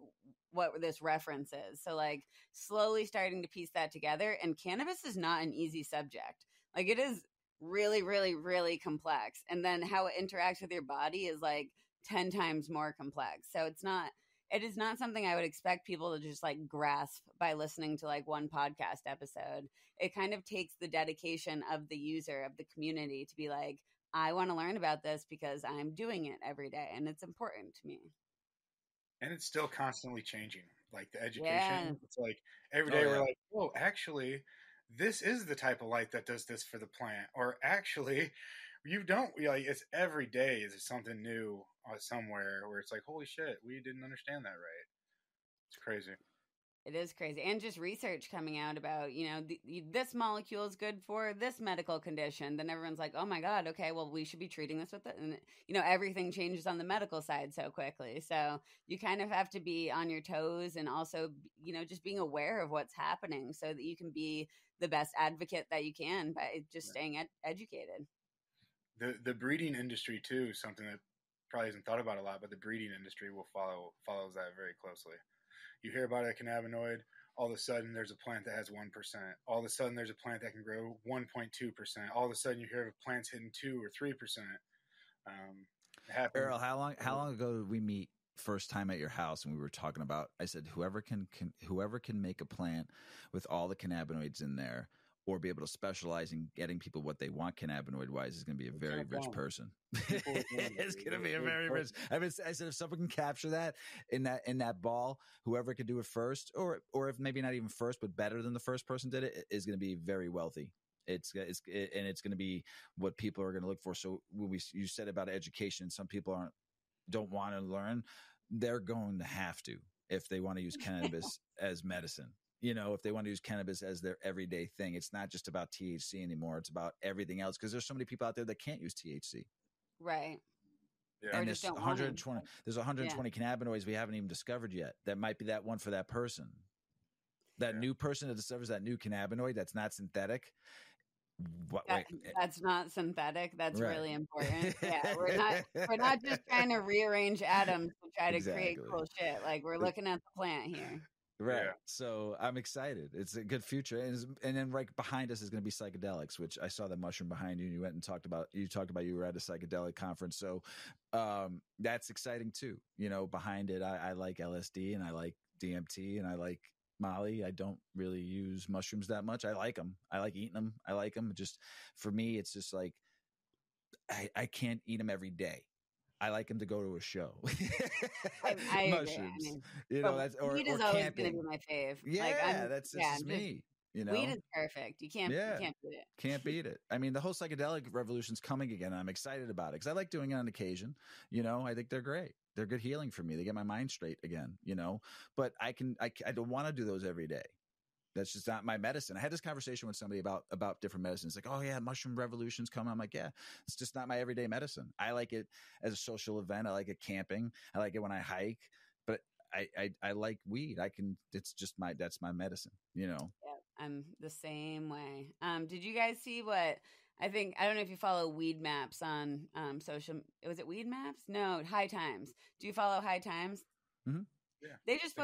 what this reference is. So like slowly starting to piece that together. And cannabis is not an easy subject. Like it is really, really, really complex. And then how it interacts with your body is like 10 times more complex. So it is not something I would expect people to just like grasp by listening to like one podcast episode. It kind of takes the dedication of the user, of the community, to be like, I want to learn about this because I'm doing it every day and it's important to me. And it's still constantly changing. Like the education, it's like every day we're like, oh, actually, this is the type of light that does this for the plant. Or actually, you don't, like, it's every day is something new somewhere where it's like, holy shit, we didn't understand that right. It's crazy. It is crazy. And just research coming out about, you know, this molecule is good for this medical condition. Then everyone's like, oh my God, okay, well, we should be treating this with it. And, you know, everything changes on the medical side so quickly. So you kind of have to be on your toes and also, you know, just being aware of what's happening so that you can be the best advocate that you can by just staying educated. The breeding industry, too, something that probably isn't thought about a lot, but the breeding industry follows that very closely. You hear about a cannabinoid, all of a sudden there's a plant that has 1%. All of a sudden there's a plant that can grow 1.2%. All of a sudden you hear of a plant's hitting 2 or 3%. Earl, how long ago did we meet first time at your house and we were talking about, I said, whoever can make a plant with all the cannabinoids in there or be able to specialize in getting people what they want cannabinoid wise is going to be a very rich person. It's going to be a very rich. I said, if someone can capture that in that ball, whoever could do it first, or if maybe not even first, but better than the first person did it, is going to be very wealthy. It's going to be what people are going to look for. So when you said about education, some people don't want to learn. They're going to have to if they want to use cannabis as medicine. You know, if they want to use cannabis as their everyday thing, it's not just about THC anymore. It's about everything else, because there's so many people out there that can't use THC. Right. Yeah. And there's 120 cannabinoids we haven't even discovered yet. That might be that one for that person. That new person that discovers that new cannabinoid that's not synthetic. That's not synthetic. That's really important. Yeah, we're not just trying to rearrange atoms to try to create cool shit. Like we're looking at the plant here. Right. Yeah. So I'm excited. It's a good future. And then right behind us is going to be psychedelics, which I saw the mushroom behind you and you went and talked about you were at a psychedelic conference. So that's exciting too. You know, behind it, I like LSD and I like DMT and I like Molly. I don't really use mushrooms that much. I like them. I like eating them. I like them. Just for me, it's just like, I can't eat them every day. I like them to go to a show. I mushrooms, agree. I mean, you know, that's or weed is always camping. Going to be my fave. Yeah, that's me. You know, weed is perfect. You can't beat it. Can't beat it. I mean, the whole psychedelic revolution's coming again. And I'm excited about it because I like doing it on occasion. You know, I think they're great. They're good healing for me. They get my mind straight again, you know, but I don't want to do those every day. That's just not my medicine. I had this conversation with somebody about different medicines. Like, oh yeah, mushroom revolution's coming. I'm like, yeah, it's just not my everyday medicine. I like it as a social event. I like it camping. I like it when I hike, but I like weed. That's my medicine, you know? Yeah, I'm the same way. Did you guys see what I don't know if you follow Weed Maps on social, was it Weed Maps? No, High Times. Do you follow High Times? Mm-hmm. Yeah. They just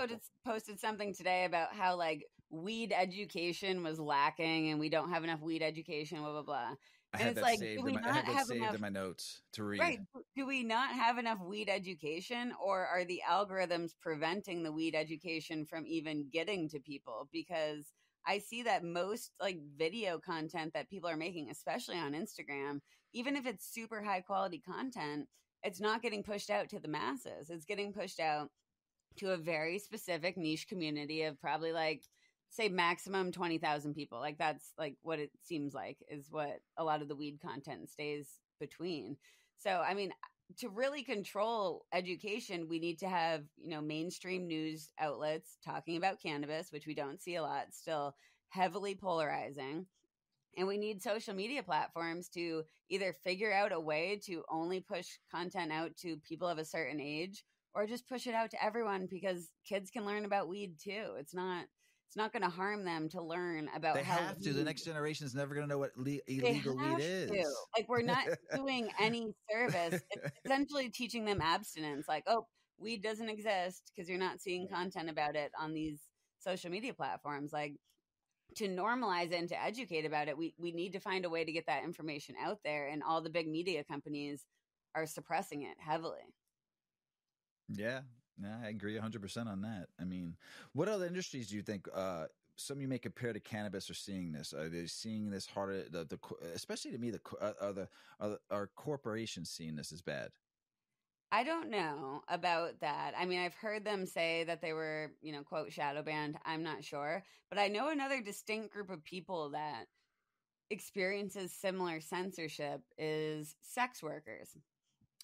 posted something today about how like weed education was lacking and we don't have enough weed education, blah, blah, blah. I And had it's that like, saved, do we I not had that have saved enough in my notes to read. Right. Do we not have enough weed education, or are the algorithms preventing the weed education from even getting to people? Because I see that most like video content that people are making, especially on Instagram, even if it's super high quality content, it's not getting pushed out to the masses. It's getting pushed out to a very specific niche community of probably like, say, maximum 20,000 people. Like that's like what it seems like is what a lot of the weed content stays between. So, I mean, to really control education, we need to have, you know, mainstream news outlets talking about cannabis, which we don't see a lot, still heavily polarizing. And we need social media platforms to either figure out a way to only push content out to people of a certain age, or just push it out to everyone, because kids can learn about weed too. It's not going to harm them to learn about They how have to. The next generation is never going to know what they illegal have weed is. to. Like, we're not doing any service. It's essentially teaching them abstinence. Like, oh, weed doesn't exist because you're not seeing content about it on these social media platforms. Like, to normalize it and to educate about it, we need to find a way to get that information out there. And all the big media companies are suppressing it heavily. Yeah, I agree 100% on that. I mean, what other industries do you think some you may compare to cannabis are seeing this? Are they seeing this harder? Especially to me, are corporations seeing this as bad? I don't know about that. I mean, I've heard them say that they were, you know, quote, shadow banned. I'm not sure. But I know another distinct group of people that experiences similar censorship is sex workers.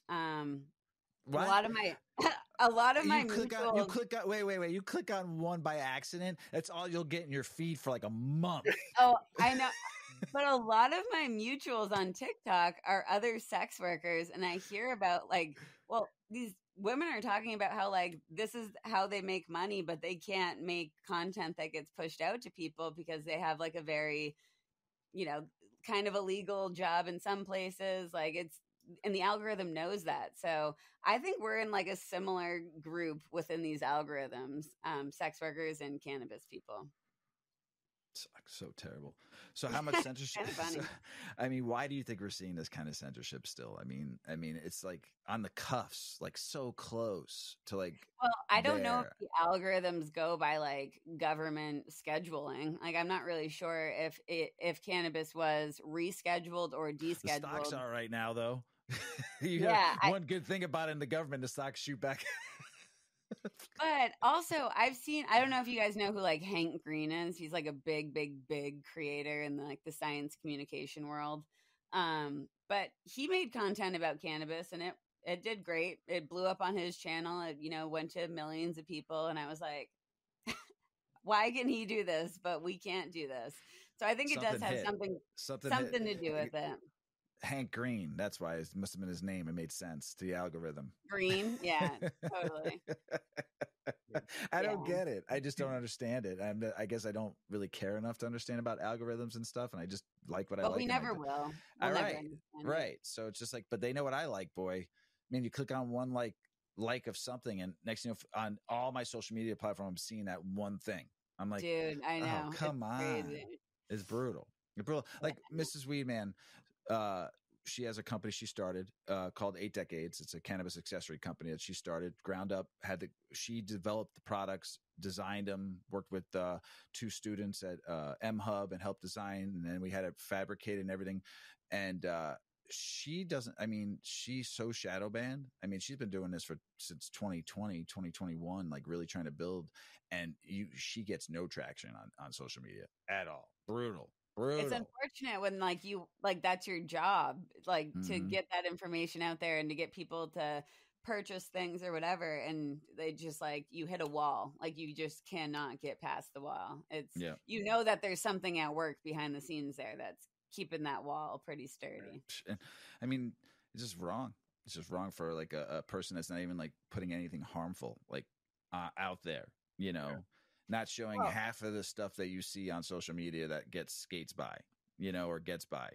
What? A lot of my mutuals. You click on wait. You click on one by accident. That's all you'll get in your feed for like a month. Oh, I know. But a lot of my mutuals on TikTok are other sex workers, and I hear about like, well, these women are talking about how like this is how they make money, but they can't make content that gets pushed out to people because they have like a very, you know, kind of illegal job in some places. Like and the algorithm knows that. So I think we're in like a similar group within these algorithms, sex workers and cannabis people. It's so terrible. So how much censorship? I mean, why do you think we're seeing this kind of censorship still? I mean, it's like on the cuffs, like so close to like. Well, I don't know if the algorithms go by like government scheduling. Like, I'm not really sure if cannabis was rescheduled or descheduled. The stocks are right now, though. One good thing about it in the government, the stocks shoot back. But also, I don't know if you guys know who like Hank Green is. He's like a big creator in like the science communication world. But he made content about cannabis, and it did great. It blew up on his channel. It, you know, went to millions of people, and I was like, why can he do this, but we can't do this? So I think it does have something to do with it. Hank Green. That's why it must have been his name. It made sense to the algorithm. Green. Yeah, totally. I don't get it. I just don't understand it. I guess I don't really care enough to understand about algorithms and stuff. And I just like what I like. But we never will. We'll right. So it's just like, but they know what I like, boy. I mean, you click on one like of something, and next thing you know, on all my social media platforms, I'm seeing that one thing. I'm like, dude, I know. Oh, come on. Crazy. It's brutal. Like Mrs. Weedman, she has a company she started called 8 Decades. It's a cannabis accessory company that she started ground up. She developed the products, designed them, worked with 2 students at M Hub and helped design. And then we had it fabricated and everything. And she doesn't, I mean, she's so shadow banned. I mean, she's been doing this since 2020, 2021, like really trying to build, and she gets no traction on social media at all. Brutal. It's unfortunate when that's your job, to get that information out there and to get people to purchase things or whatever, and they just you hit a wall. You just cannot get past the wall. It's that there's something at work behind the scenes there that's keeping that wall pretty sturdy. And I mean, it's just wrong. It's just wrong for a person that's not even putting anything harmful out there, not showing half of the stuff that you see on social media that skates by, or gets by.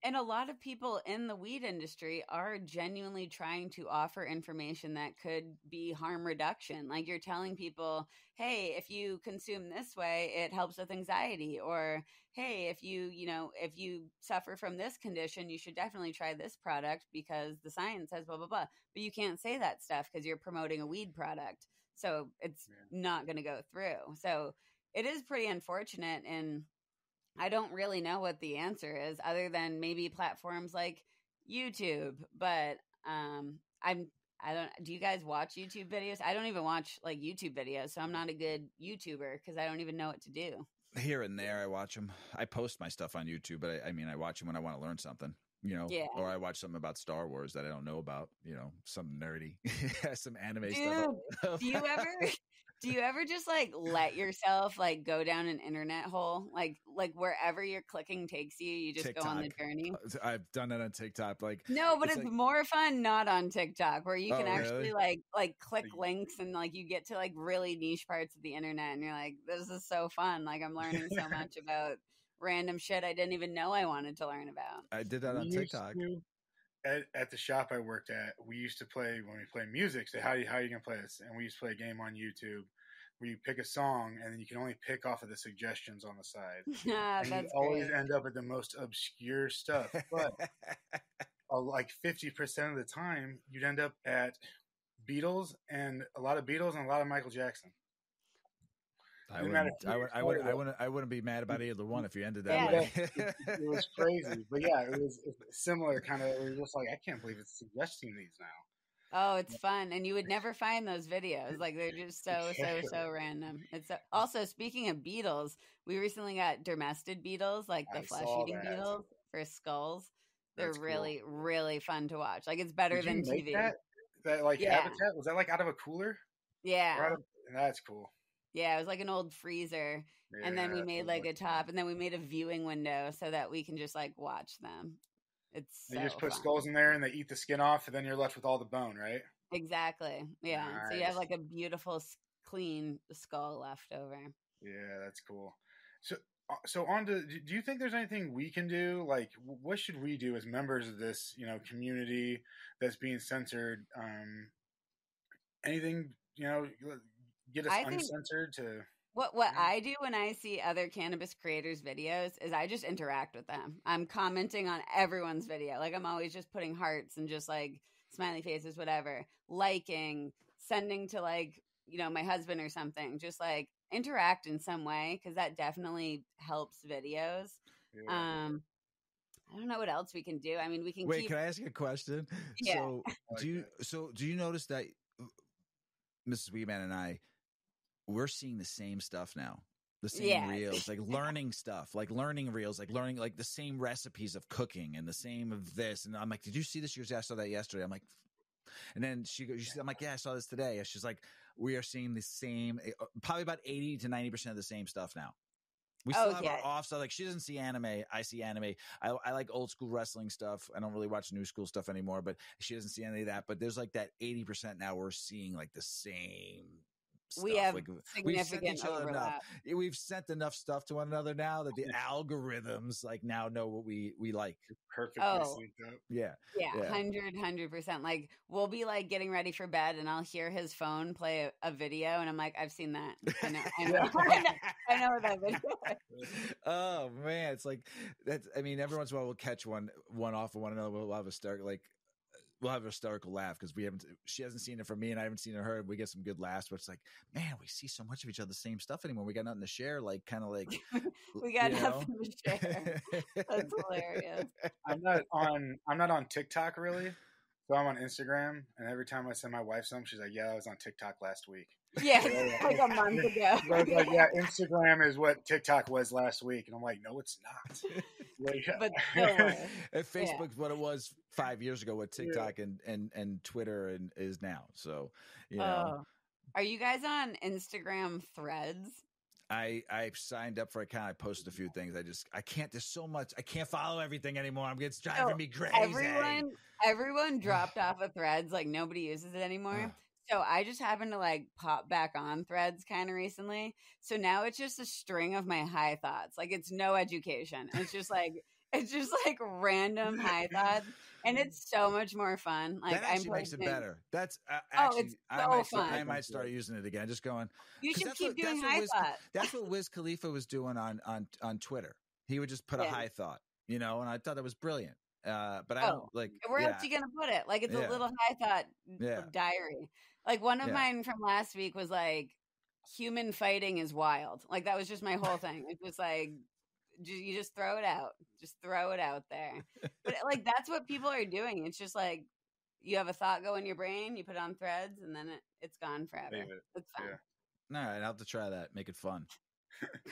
And a lot of people in the weed industry are genuinely trying to offer information that could be harm reduction. You're telling people, hey, if you consume this way, it helps with anxiety. Or, hey, if you suffer from this condition, you should definitely try this product because the science says blah, blah, blah. But you can't say that stuff because you're promoting a weed product. So it's not going to go through. So it is pretty unfortunate. And I don't really know what the answer is other than maybe platforms like YouTube. But do you guys watch YouTube videos? I don't even watch YouTube videos, so I'm not a good YouTuber because I don't even know what to do. Here and there, I watch them. I post my stuff on YouTube, but I watch them when I want to learn something, or I watch something about Star Wars that I don't know about, some nerdy, some anime stuff. Do you ever just let yourself go down an internet hole? Like wherever your clicking takes you, you just TikTok. Go on the journey? I've done that on TikTok. No, but it's more fun not on TikTok, where you can actually click links and you get to really niche parts of the internet and you're like, this is so fun. I'm learning so much about random shit I didn't even know I wanted to learn about. I did that on TikTok. At the shop I worked at, we used to play, when we play music, say, how are you going to play this? And we used to play a game on YouTube where you pick a song and then you can only pick off of the suggestions on the side. And you always end up at the most obscure stuff. But 50% of the time, you'd end up at Beatles and a lot of Michael Jackson. I wouldn't be mad about either one if you ended that way. It was crazy, but it was similar kind of. It was just I can't believe it's suggesting these now. Oh, it's fun, and you would never find those videos. They're just so random. It's also, speaking of beetles, we recently got dermested beetles, the flesh-eating beetles for skulls. They're really, really fun to watch. It's better than TV. That habitat, was that out of a cooler? Yeah, that's cool. Yeah, it was an old freezer, and then we made a top, and then we made a viewing window so that we can just watch them. It's you just put fun. Skulls in there, and they eat the skin off, and then you're left with all the bone, right? Exactly. Yeah. Nice. So you have a beautiful, clean skull left over. Yeah, that's cool. So on to, do you think there's anything we can do? What should we do as members of this, community that's being censored? Anything, get us uncensored to what I do when I see other cannabis creators' videos is I just interact with them. I'm commenting on everyone's video. I'm always just putting hearts and just smiley faces, whatever, liking, sending to my husband or something. Just interact in some way, because that definitely helps videos. Yeah. I don't know what else we can do. I mean, we can Can I ask you a question? Yeah. So do you notice that Mrs. Weedman and I, we're seeing the same stuff now, the same reels, learning stuff, learning reels, learning the same recipes of cooking and the same of this. And I'm like, did you see this? I saw that yesterday. I'm like, and then I'm like, yeah, I saw this today. And she's like, we are seeing the same, probably about 80 to 90% of the same stuff now. We still have our off stuff. She doesn't see anime. I see anime. I like old school wrestling stuff. I don't really watch new school stuff anymore, but she doesn't see any of that. But there's that 80% now we're seeing the same stuff. We have significant overlap. We've sent enough stuff to one another now that the algorithms now know what we like. Perfectly synced up. Yeah. 100%. We'll be getting ready for bed, and I'll hear his phone play a video, and I'm like, I've seen that. I know what that video is. Oh man, it's that's. I mean, every once in a while we'll catch one off of one another. We'll have a start we'll have a hysterical laugh because she hasn't seen it from me and I haven't seen it her. We get some good laughs, but it's like, man, we see so much of each other's same stuff anymore. We got nothing to share. Like, kind of like, we got nothing to share. That's hilarious. I'm not on TikTok really. So I'm on Instagram, and every time I send my wife something, she's like, "Yeah, I was on TikTok last week." Yeah, like a month ago. I was like, "Yeah, Instagram is what TikTok was last week," and I'm like, "No, it's not." Like, but still, and Facebook's what it was 5 years ago, what TikTok and Twitter is now. So, you know, are you guys on Instagram Threads? I signed up for an account. I posted a few things. I can't. There's so much. I can't follow everything anymore. It's driving me crazy. Everyone dropped off of Threads. Like nobody uses it anymore. So I just happened to like pop back on Threads kind of recently. So now it's just a string of my high thoughts. Like it's no education. It's just like random high thoughts, and it's so much more fun. Like that actually makes it better. That's actually it's so fun. I might start using it again. Just going. You should keep doing high thoughts. That's what Wiz Khalifa was doing on Twitter. He would just put a high thought, you know, and I thought that was brilliant. But I don't like. Where else are you gonna put it? Like it's a little high thought diary. Like one of mine from last week was like, human fighting is wild. Like that was just my whole thing. It was like, you just throw it out. Just throw it out there. But like that's what people are doing. It's just like you have a thought go in your brain, you put it on Threads, and then it's gone forever. It's fun. Yeah. All right, I'll have to try that. Make it fun.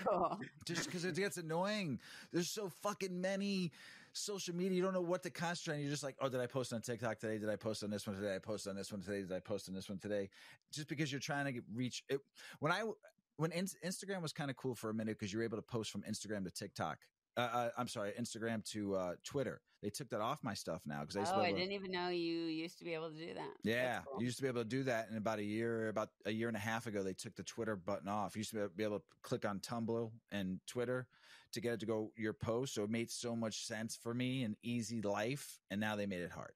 Cool. Just because it gets annoying. There's so fucking many social media. You don't know what to concentrate on. You're just like, oh, did I post on TikTok today? Did I post on this one today? I posted on this one today. Did I post on this one today? Just because you're trying to reach it. When Instagram was kind of cool for a minute because you were able to post from Instagram to TikTok. I'm sorry, Instagram to Twitter. They took that off my stuff now because I didn't even know you used to be able to do that. Yeah, cool. You used to be able to do that, and about a year and a half ago, they took the Twitter button off. You used to be able to click on Tumblr and Twitter to get it to go your post. So it made so much sense for me and easy life, and now they made it hard.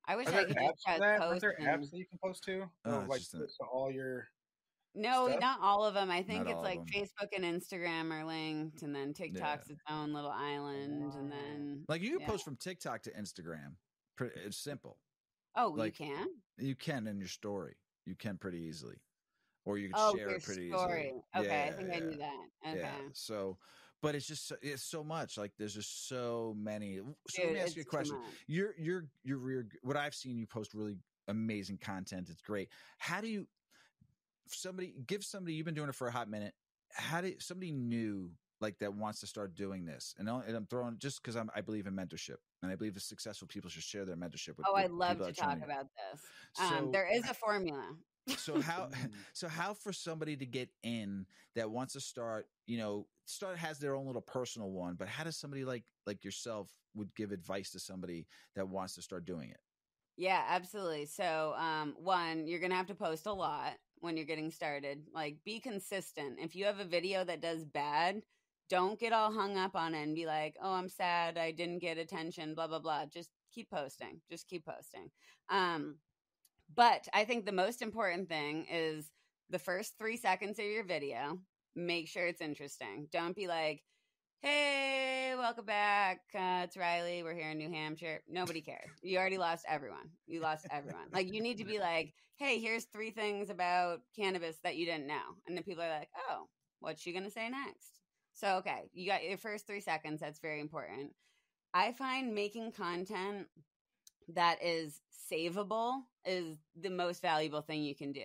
I wish I could just post. Are there apps that you can post to? Like just all your. No, stuff? Not all of them. I think Not it's like Facebook and Instagram are linked, and then TikTok's its own little island, and then like you can post from TikTok to Instagram. It's simple. Oh, like, you can? You can in your story. You can pretty easily, or you can share it pretty easily. Okay, I think I knew that. Okay, yeah. So, but it's so much. Like there's just so many. So let me ask you a question. You're what I've seen you post really amazing content. It's great. How do you? Give somebody you've been doing it for a hot minute. How did somebody new like that wants to start doing this? And I'm throwing just because I believe in mentorship and I believe that successful people should share their mentorship. I love to talk about this. There is a formula. So how for somebody to get in that wants to start, has their own little personal one, but how does somebody like yourself would give advice to somebody that wants to start doing it? Yeah, absolutely. So, one, you're going to have to post a lot when you're getting started. Like, be consistent. If you have a video that does bad, don't get all hung up on it and be like, oh, I'm sad, I didn't get attention, blah, blah, blah. Just keep posting. But I think the most important thing is the first 3 seconds of your video, make sure it's interesting. Don't be like, hey, welcome back. It's Riley. We're here in New Hampshire. Nobody cares. You already lost everyone. Like, you need to be like, hey, here's 3 things about cannabis that you didn't know. And then people are like, oh, what's she going to say next? So, okay, you got your first 3 seconds. That's very important. I find making content that is savable is the most valuable thing you can do.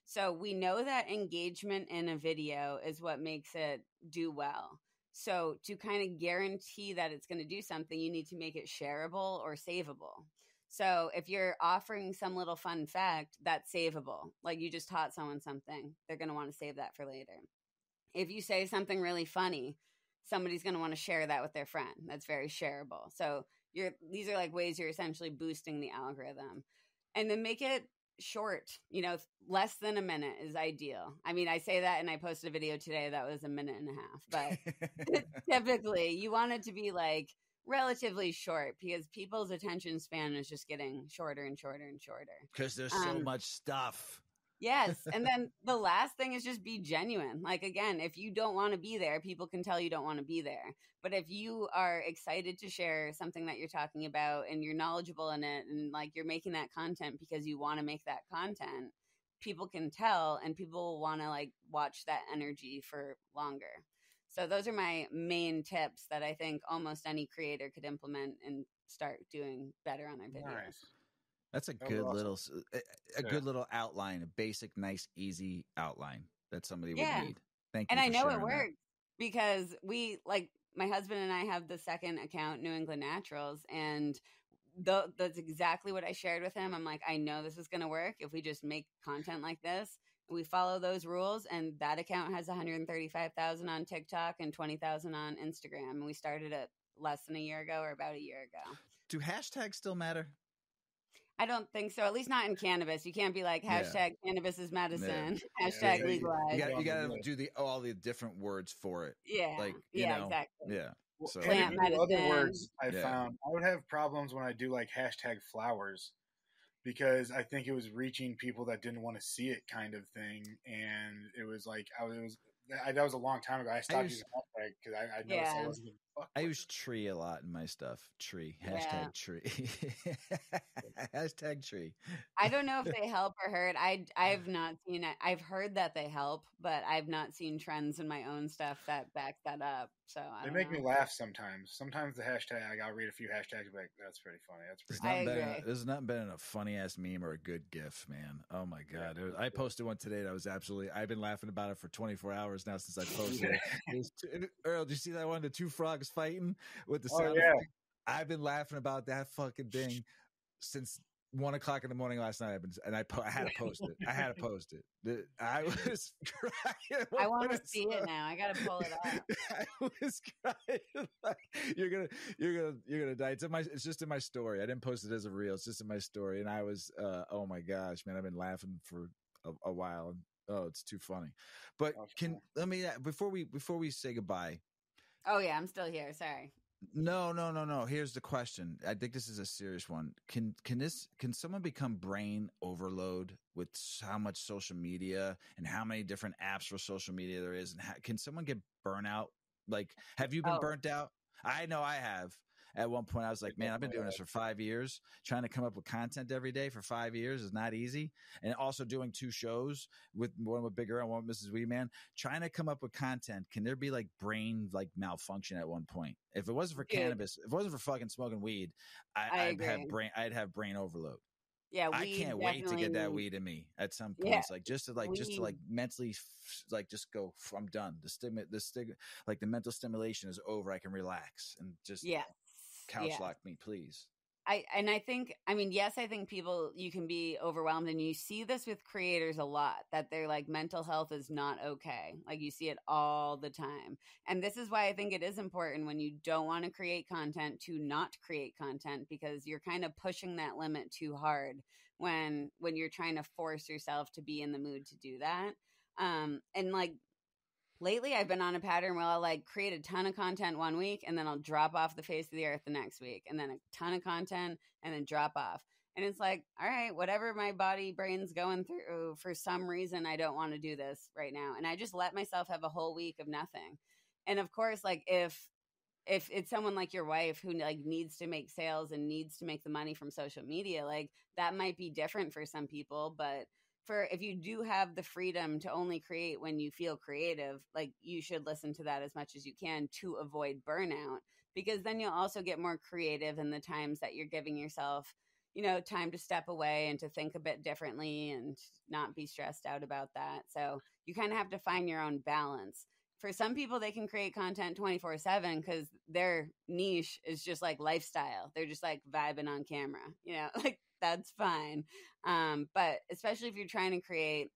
So we know that engagement in a video is what makes it do well. So to kind of guarantee that it's going to do something, you need to make it shareable or savable. So if you're offering some little fun fact, that's savable. Like you just taught someone something, they're going to want to save that for later. If you say something really funny, somebody's going to want to share that with their friend. That's very shareable. So these are like ways you're essentially boosting the algorithm. And then make it short, less than a minute is ideal. I mean, I say that and I posted a video today that was 1.5 minutes, but typically you want it to be like relatively short because people's attention span is just getting shorter and shorter and shorter. Because there's so much stuff. Yes. And then the last thing is just be genuine. Like, again, if you don't want to be there, people can tell you don't want to be there. But if you are excited to share something that you're talking about and you're knowledgeable in it and like you're making that content because you want to make that content, people can tell and people will want to like watch that energy for longer. So those are my main tips that I think almost any creator could implement and start doing better on their videos. Nice. That's a That was good awesome. little, a good little outline, a basic, nice, easy outline that somebody would Yeah. need. Thank you And for I know it sharing that. works because we like my husband and I have the second account, New England Naturals, and that's exactly what I shared with him. I'm like, I know this is going to work if we just make content like this. We follow those rules, and that account has 135,000 on TikTok and 20,000 on Instagram. And we started it less than a year ago, or about a year ago. Do hashtags still matter? I don't think so. At least not in cannabis. You can't be like hashtag cannabis is medicine, hashtag Yeah, legalized. You got to do all the different words for it. Yeah, Like, exactly. Yeah. Well, So Plant any other medicine. words I found, I would have problems when I do like hashtag flowers because I think it was reaching people that didn't want to see it kind of thing, and it was like that was a long time ago. I stopped using hashtag because I noticed I wasn't getting fucked. I use tree a lot in my stuff. Tree. Hashtag tree. Hashtag tree. I don't know if they help or hurt. I've not seen it. I've heard that they help, but I've not seen trends in my own stuff that back that up. So They make me laugh sometimes. Sometimes the hashtag, I'll read a few hashtags and be like, that's pretty funny. That's pretty There's nothing better than a funny ass meme or a good GIF, man. Oh my God. I posted one today that was I've been laughing about it for 24 hours now since I posted it. Earl, did you see that one? The two frogs fighting with the sound effect? I've been laughing about that fucking thing since 1:00 in the morning last night. I had to post it. I was crying. I want to see it now. I got to pull it up. I was crying. Like, you're gonna die. It's just in my story. I didn't post it as a reel. It's just in my story. And I was, oh my gosh, man, I've been laughing for a while. And, oh, it's too funny. But let me before we say goodbye. Oh yeah, I'm still here. Sorry. No. Here's the question. I think this is a serious one. Can someone become brain overload with how much social media and how many different apps for social media there is? And can someone get burnout? Like, have you been burnt out? I know I have. At one point, I was like, man, I've been doing this for 5 years. Trying to come up with content every day for 5 years is not easy. And also doing 2 shows, with one with Big Girl and one with Mrs. Weedman. Trying to come up with content. Can there be like brain like malfunction at one point? If it wasn't for cannabis, if it wasn't for fucking smoking weed, I'd have brain overload. Yeah, I can't wait to get that weed in me at some point. Like just to mentally like just go. I'm done. Like the mental stimulation is over. I can relax and just couch lock me, please. I think people, you can be overwhelmed, and you see this with creators a lot, that they're like, mental health is not okay. Like you see it all the time. And this is why I think it is important when you don't want to create content to not create content, because you're kind of pushing that limit too hard when you're trying to force yourself to be in the mood to do that. And like, lately, I've been on a pattern where I'll like create a ton of content one week and then I'll drop off the face of the earth the next week, and then a ton of content and then drop off. And it's like, all right, whatever my brain's going through, for some reason, I don't want to do this right now. And I just let myself have a whole week of nothing. And of course, like if it's someone like your wife who like needs to make sales and needs to make the money from social media, like that might be different for some people, but if you do have the freedom to only create when you feel creative, like you should listen to that as much as you can to avoid burnout, because then you'll also get more creative in the times that you're giving yourself, time to step away and to think a bit differently and not be stressed out about that. So you kind of have to find your own balance. For some people, they can create content 24/7 because their niche is just like lifestyle. They're just like vibing on camera, like that's fine. But especially if you're trying to create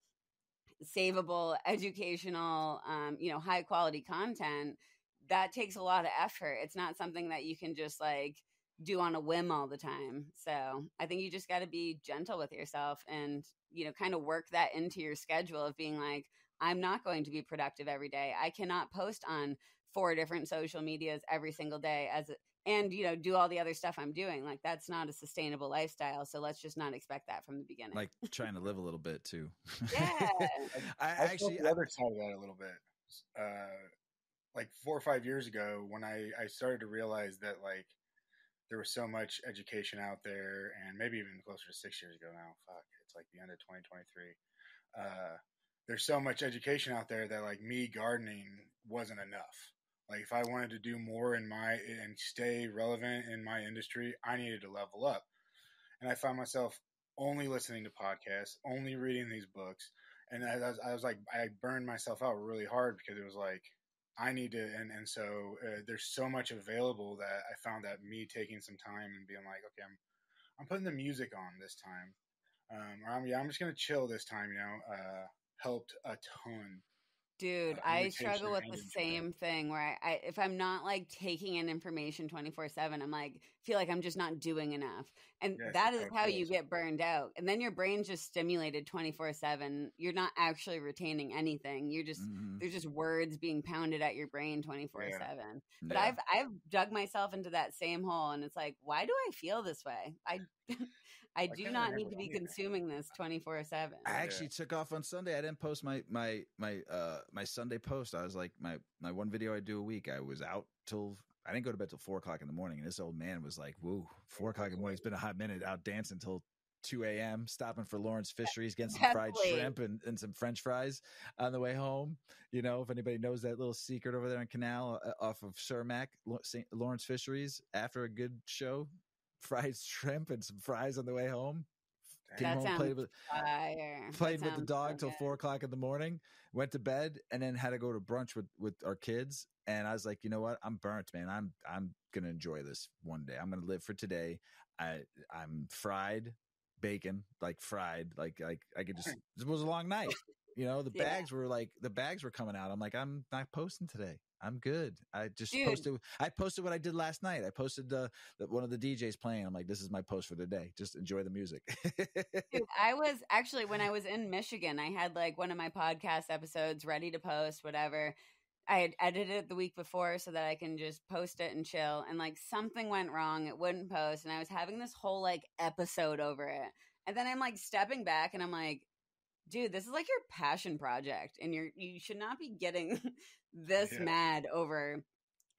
savable, educational, high quality content, that takes a lot of effort. It's not something that you can just like do on a whim all the time. So I think you just got to be gentle with yourself and, kind of work that into your schedule of being like, I'm not going to be productive every day. I cannot post on 4 different social medias every single day and, do all the other stuff I'm doing. Like, that's not a sustainable lifestyle. So let's just not expect that from the beginning. Like trying to live a little bit too. Yeah. I felt the other side of that a little bit. Like 4 or 5 years ago, when I started to realize that like there was so much education out there, and maybe even closer to 6 years ago now. Fuck, it's like the end of 2023. There's so much education out there that like me gardening wasn't enough. Like if I wanted to do more and stay relevant in my industry, I needed to level up. And I found myself only listening to podcasts, only reading these books. And I was like, I burned myself out really hard because it was like, I need to, and so there's so much available that I found that me taking some time and being like, okay, I'm putting the music on this time, or I'm just gonna chill this time, helped a ton. Dude, I struggle with the same thing where I if I'm not like taking in information 24/7, I'm like feel like I'm just not doing enough. And that is how you get burned out. And then your brain's just stimulated 24/7. You're not actually retaining anything. You're just there's just words being pounded at your brain 24/7. But I've dug myself into that same hole, and it's like, why do I feel this way? I do not need to be consuming this 24/7. I actually took off on Sunday. I didn't post my Sunday post. I was like my one video I do a week. I was out till I didn't go to bed till 4:00 in the morning, and this old man was like, "Woo, 4:00 in the morning. It's been a hot minute out dancing till 2 a.m. Stopping for Lawrence Fisheries, getting some fried shrimp and some French fries on the way home. If anybody knows that little secret over there in Canal off of Cermak, Lawrence Fisheries, after a good show, fried shrimp and some fries on the way home. Came home, played with the dog till 4:00 in the morning, went to bed, and then had to go to brunch with our kids. And I was like, you know what? I'm burnt, man. I'm gonna enjoy this one day. I'm gonna live for today. I'm fried bacon, like fried, like I could just. It was a long night. The bags were coming out. I'm like, I'm not posting today. I'm good. I just posted what I did last night. I posted one of the DJs playing. I'm like, this is my post for the day. Just enjoy the music. Dude, I was actually, when I was in Michigan, I had like one of my podcast episodes ready to post, whatever. I had edited it the week before so that I can just post it and chill. And like something went wrong. It wouldn't post. And I was having this whole like episode over it. And then I'm like stepping back and I'm like, dude, this is like your passion project, and you should not be getting this mad over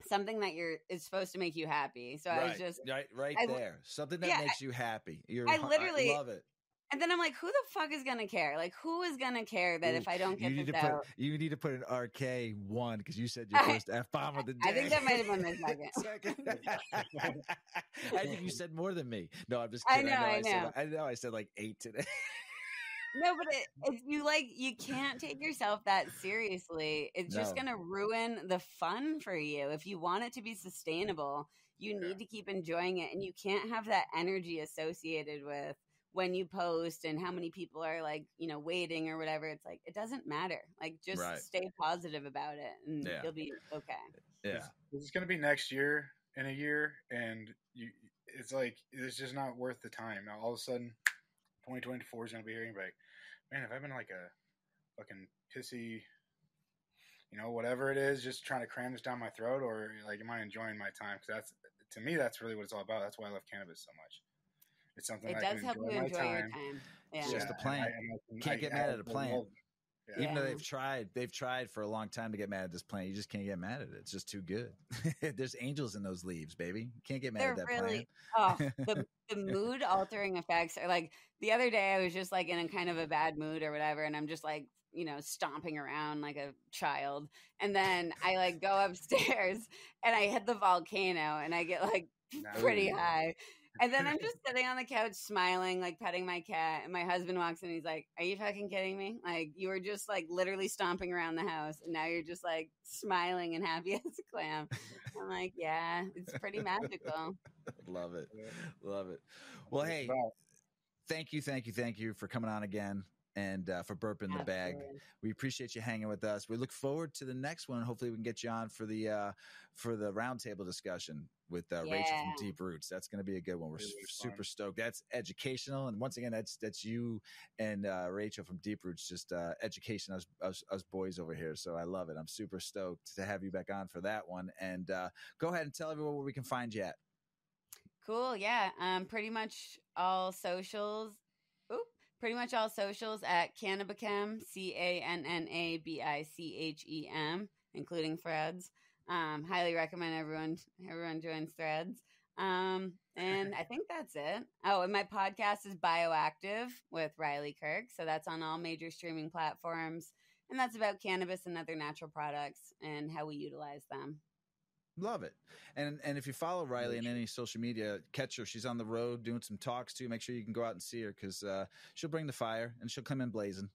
something that is supposed to make you happy. So I was just right there, something that makes you happy. I love it. And then I'm like, who the fuck is gonna care? Like, who is gonna care that if I don't get this out? You need to put an RK1 because you said your first F-bomb of the day. I think that might have been my second. I think you said more than me. No, I'm just kidding. I know. I said like 8 today. No, but if you can't take yourself that seriously. It's just going to ruin the fun for you. If you want it to be sustainable, you need to keep enjoying it. And you can't have that energy associated with when you post and how many people are like, waiting or whatever. It's like, it doesn't matter. Like, just stay positive about it and you'll be okay. Yeah. It's going to be next year, in a year. And it's like, it's just not worth the time. Now, all of a sudden, 2024 is going to be here. And you're like, man, have I been like a fucking pissy, whatever it is, just trying to cram this down my throat, or like, am I enjoying my time? Because to me, that's really what it's all about. That's why I love cannabis so much. It's something it that does help you enjoy your time. Yeah. It's just a plant. You can't get mad at a plant. Yeah. Even though they've tried for a long time to get mad at this plant, you just can't get mad at it. It's just too good. There's angels in those leaves, baby. You can't get mad at that plant. Oh, the mood altering effects are like, the other day I was just like in a kind of a bad mood or whatever, and I'm just like, stomping around like a child. And then I like go upstairs and I hit the volcano and I get like pretty high. And then I'm just sitting on the couch smiling, like petting my cat. And my husband walks in and he's like, are you fucking kidding me? Like, you were just like literally stomping around the house. And now you're just like smiling and happy as a clam. I'm like, yeah, it's pretty magical. Love it. Love it. Well, hey, thank you for coming on again. and for Burpin the Bag. Absolutely. We appreciate you hanging with us. We look forward to the next one. Hopefully we can get you on for the roundtable discussion with Rachel from Deep Roots. That's going to be a good one. We're super stoked. That's educational. And once again, that's you and Rachel from Deep Roots, just education us boys over here. So I love it. I'm super stoked to have you back on for that one. And go ahead and tell everyone where we can find you at. Cool. Yeah. Pretty much all socials. Pretty much all socials at Cannabichem, CANNABICHEM, including Threads. Highly recommend everyone joins Threads. And I think that's it. Oh, and my podcast is Bioactive with Riley Kirk. So that's on all major streaming platforms. And that's about cannabis and other natural products and how we utilize them. Love it. And if you follow Riley on any social media, catch her. She's on the road doing some talks too. Make sure you can go out and see her because she'll bring the fire and she'll come in blazing.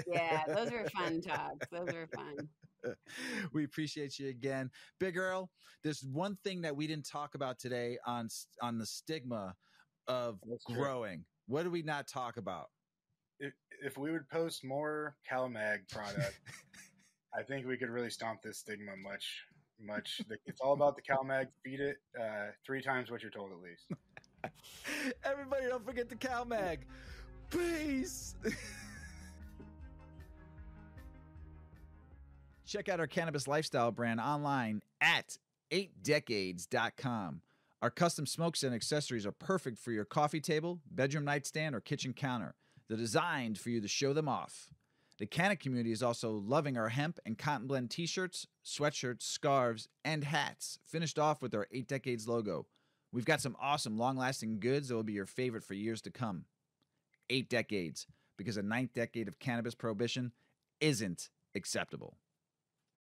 Yeah, those were fun talks. Those were fun. We appreciate you again. Big Earl, there's one thing that we didn't talk about today on the stigma of growing. What did we not talk about? If we would post more CalMag product, I think we could really stomp this stigma much. It's all about the CalMag. Feed it 3 times what you're told, at least. Everybody, don't forget the CalMag. Peace. Check out our cannabis lifestyle brand online at 8decades.com. Our custom smokes and accessories are perfect for your coffee table, bedroom nightstand, or kitchen counter. They're designed for you to show them off. The Canna community is also loving our hemp and cotton blend t-shirts, sweatshirts, scarves, and hats, finished off with our 8 Decades logo. We've got some awesome long-lasting goods that will be your favorite for years to come. 8 Decades, because a 9th decade of cannabis prohibition isn't acceptable.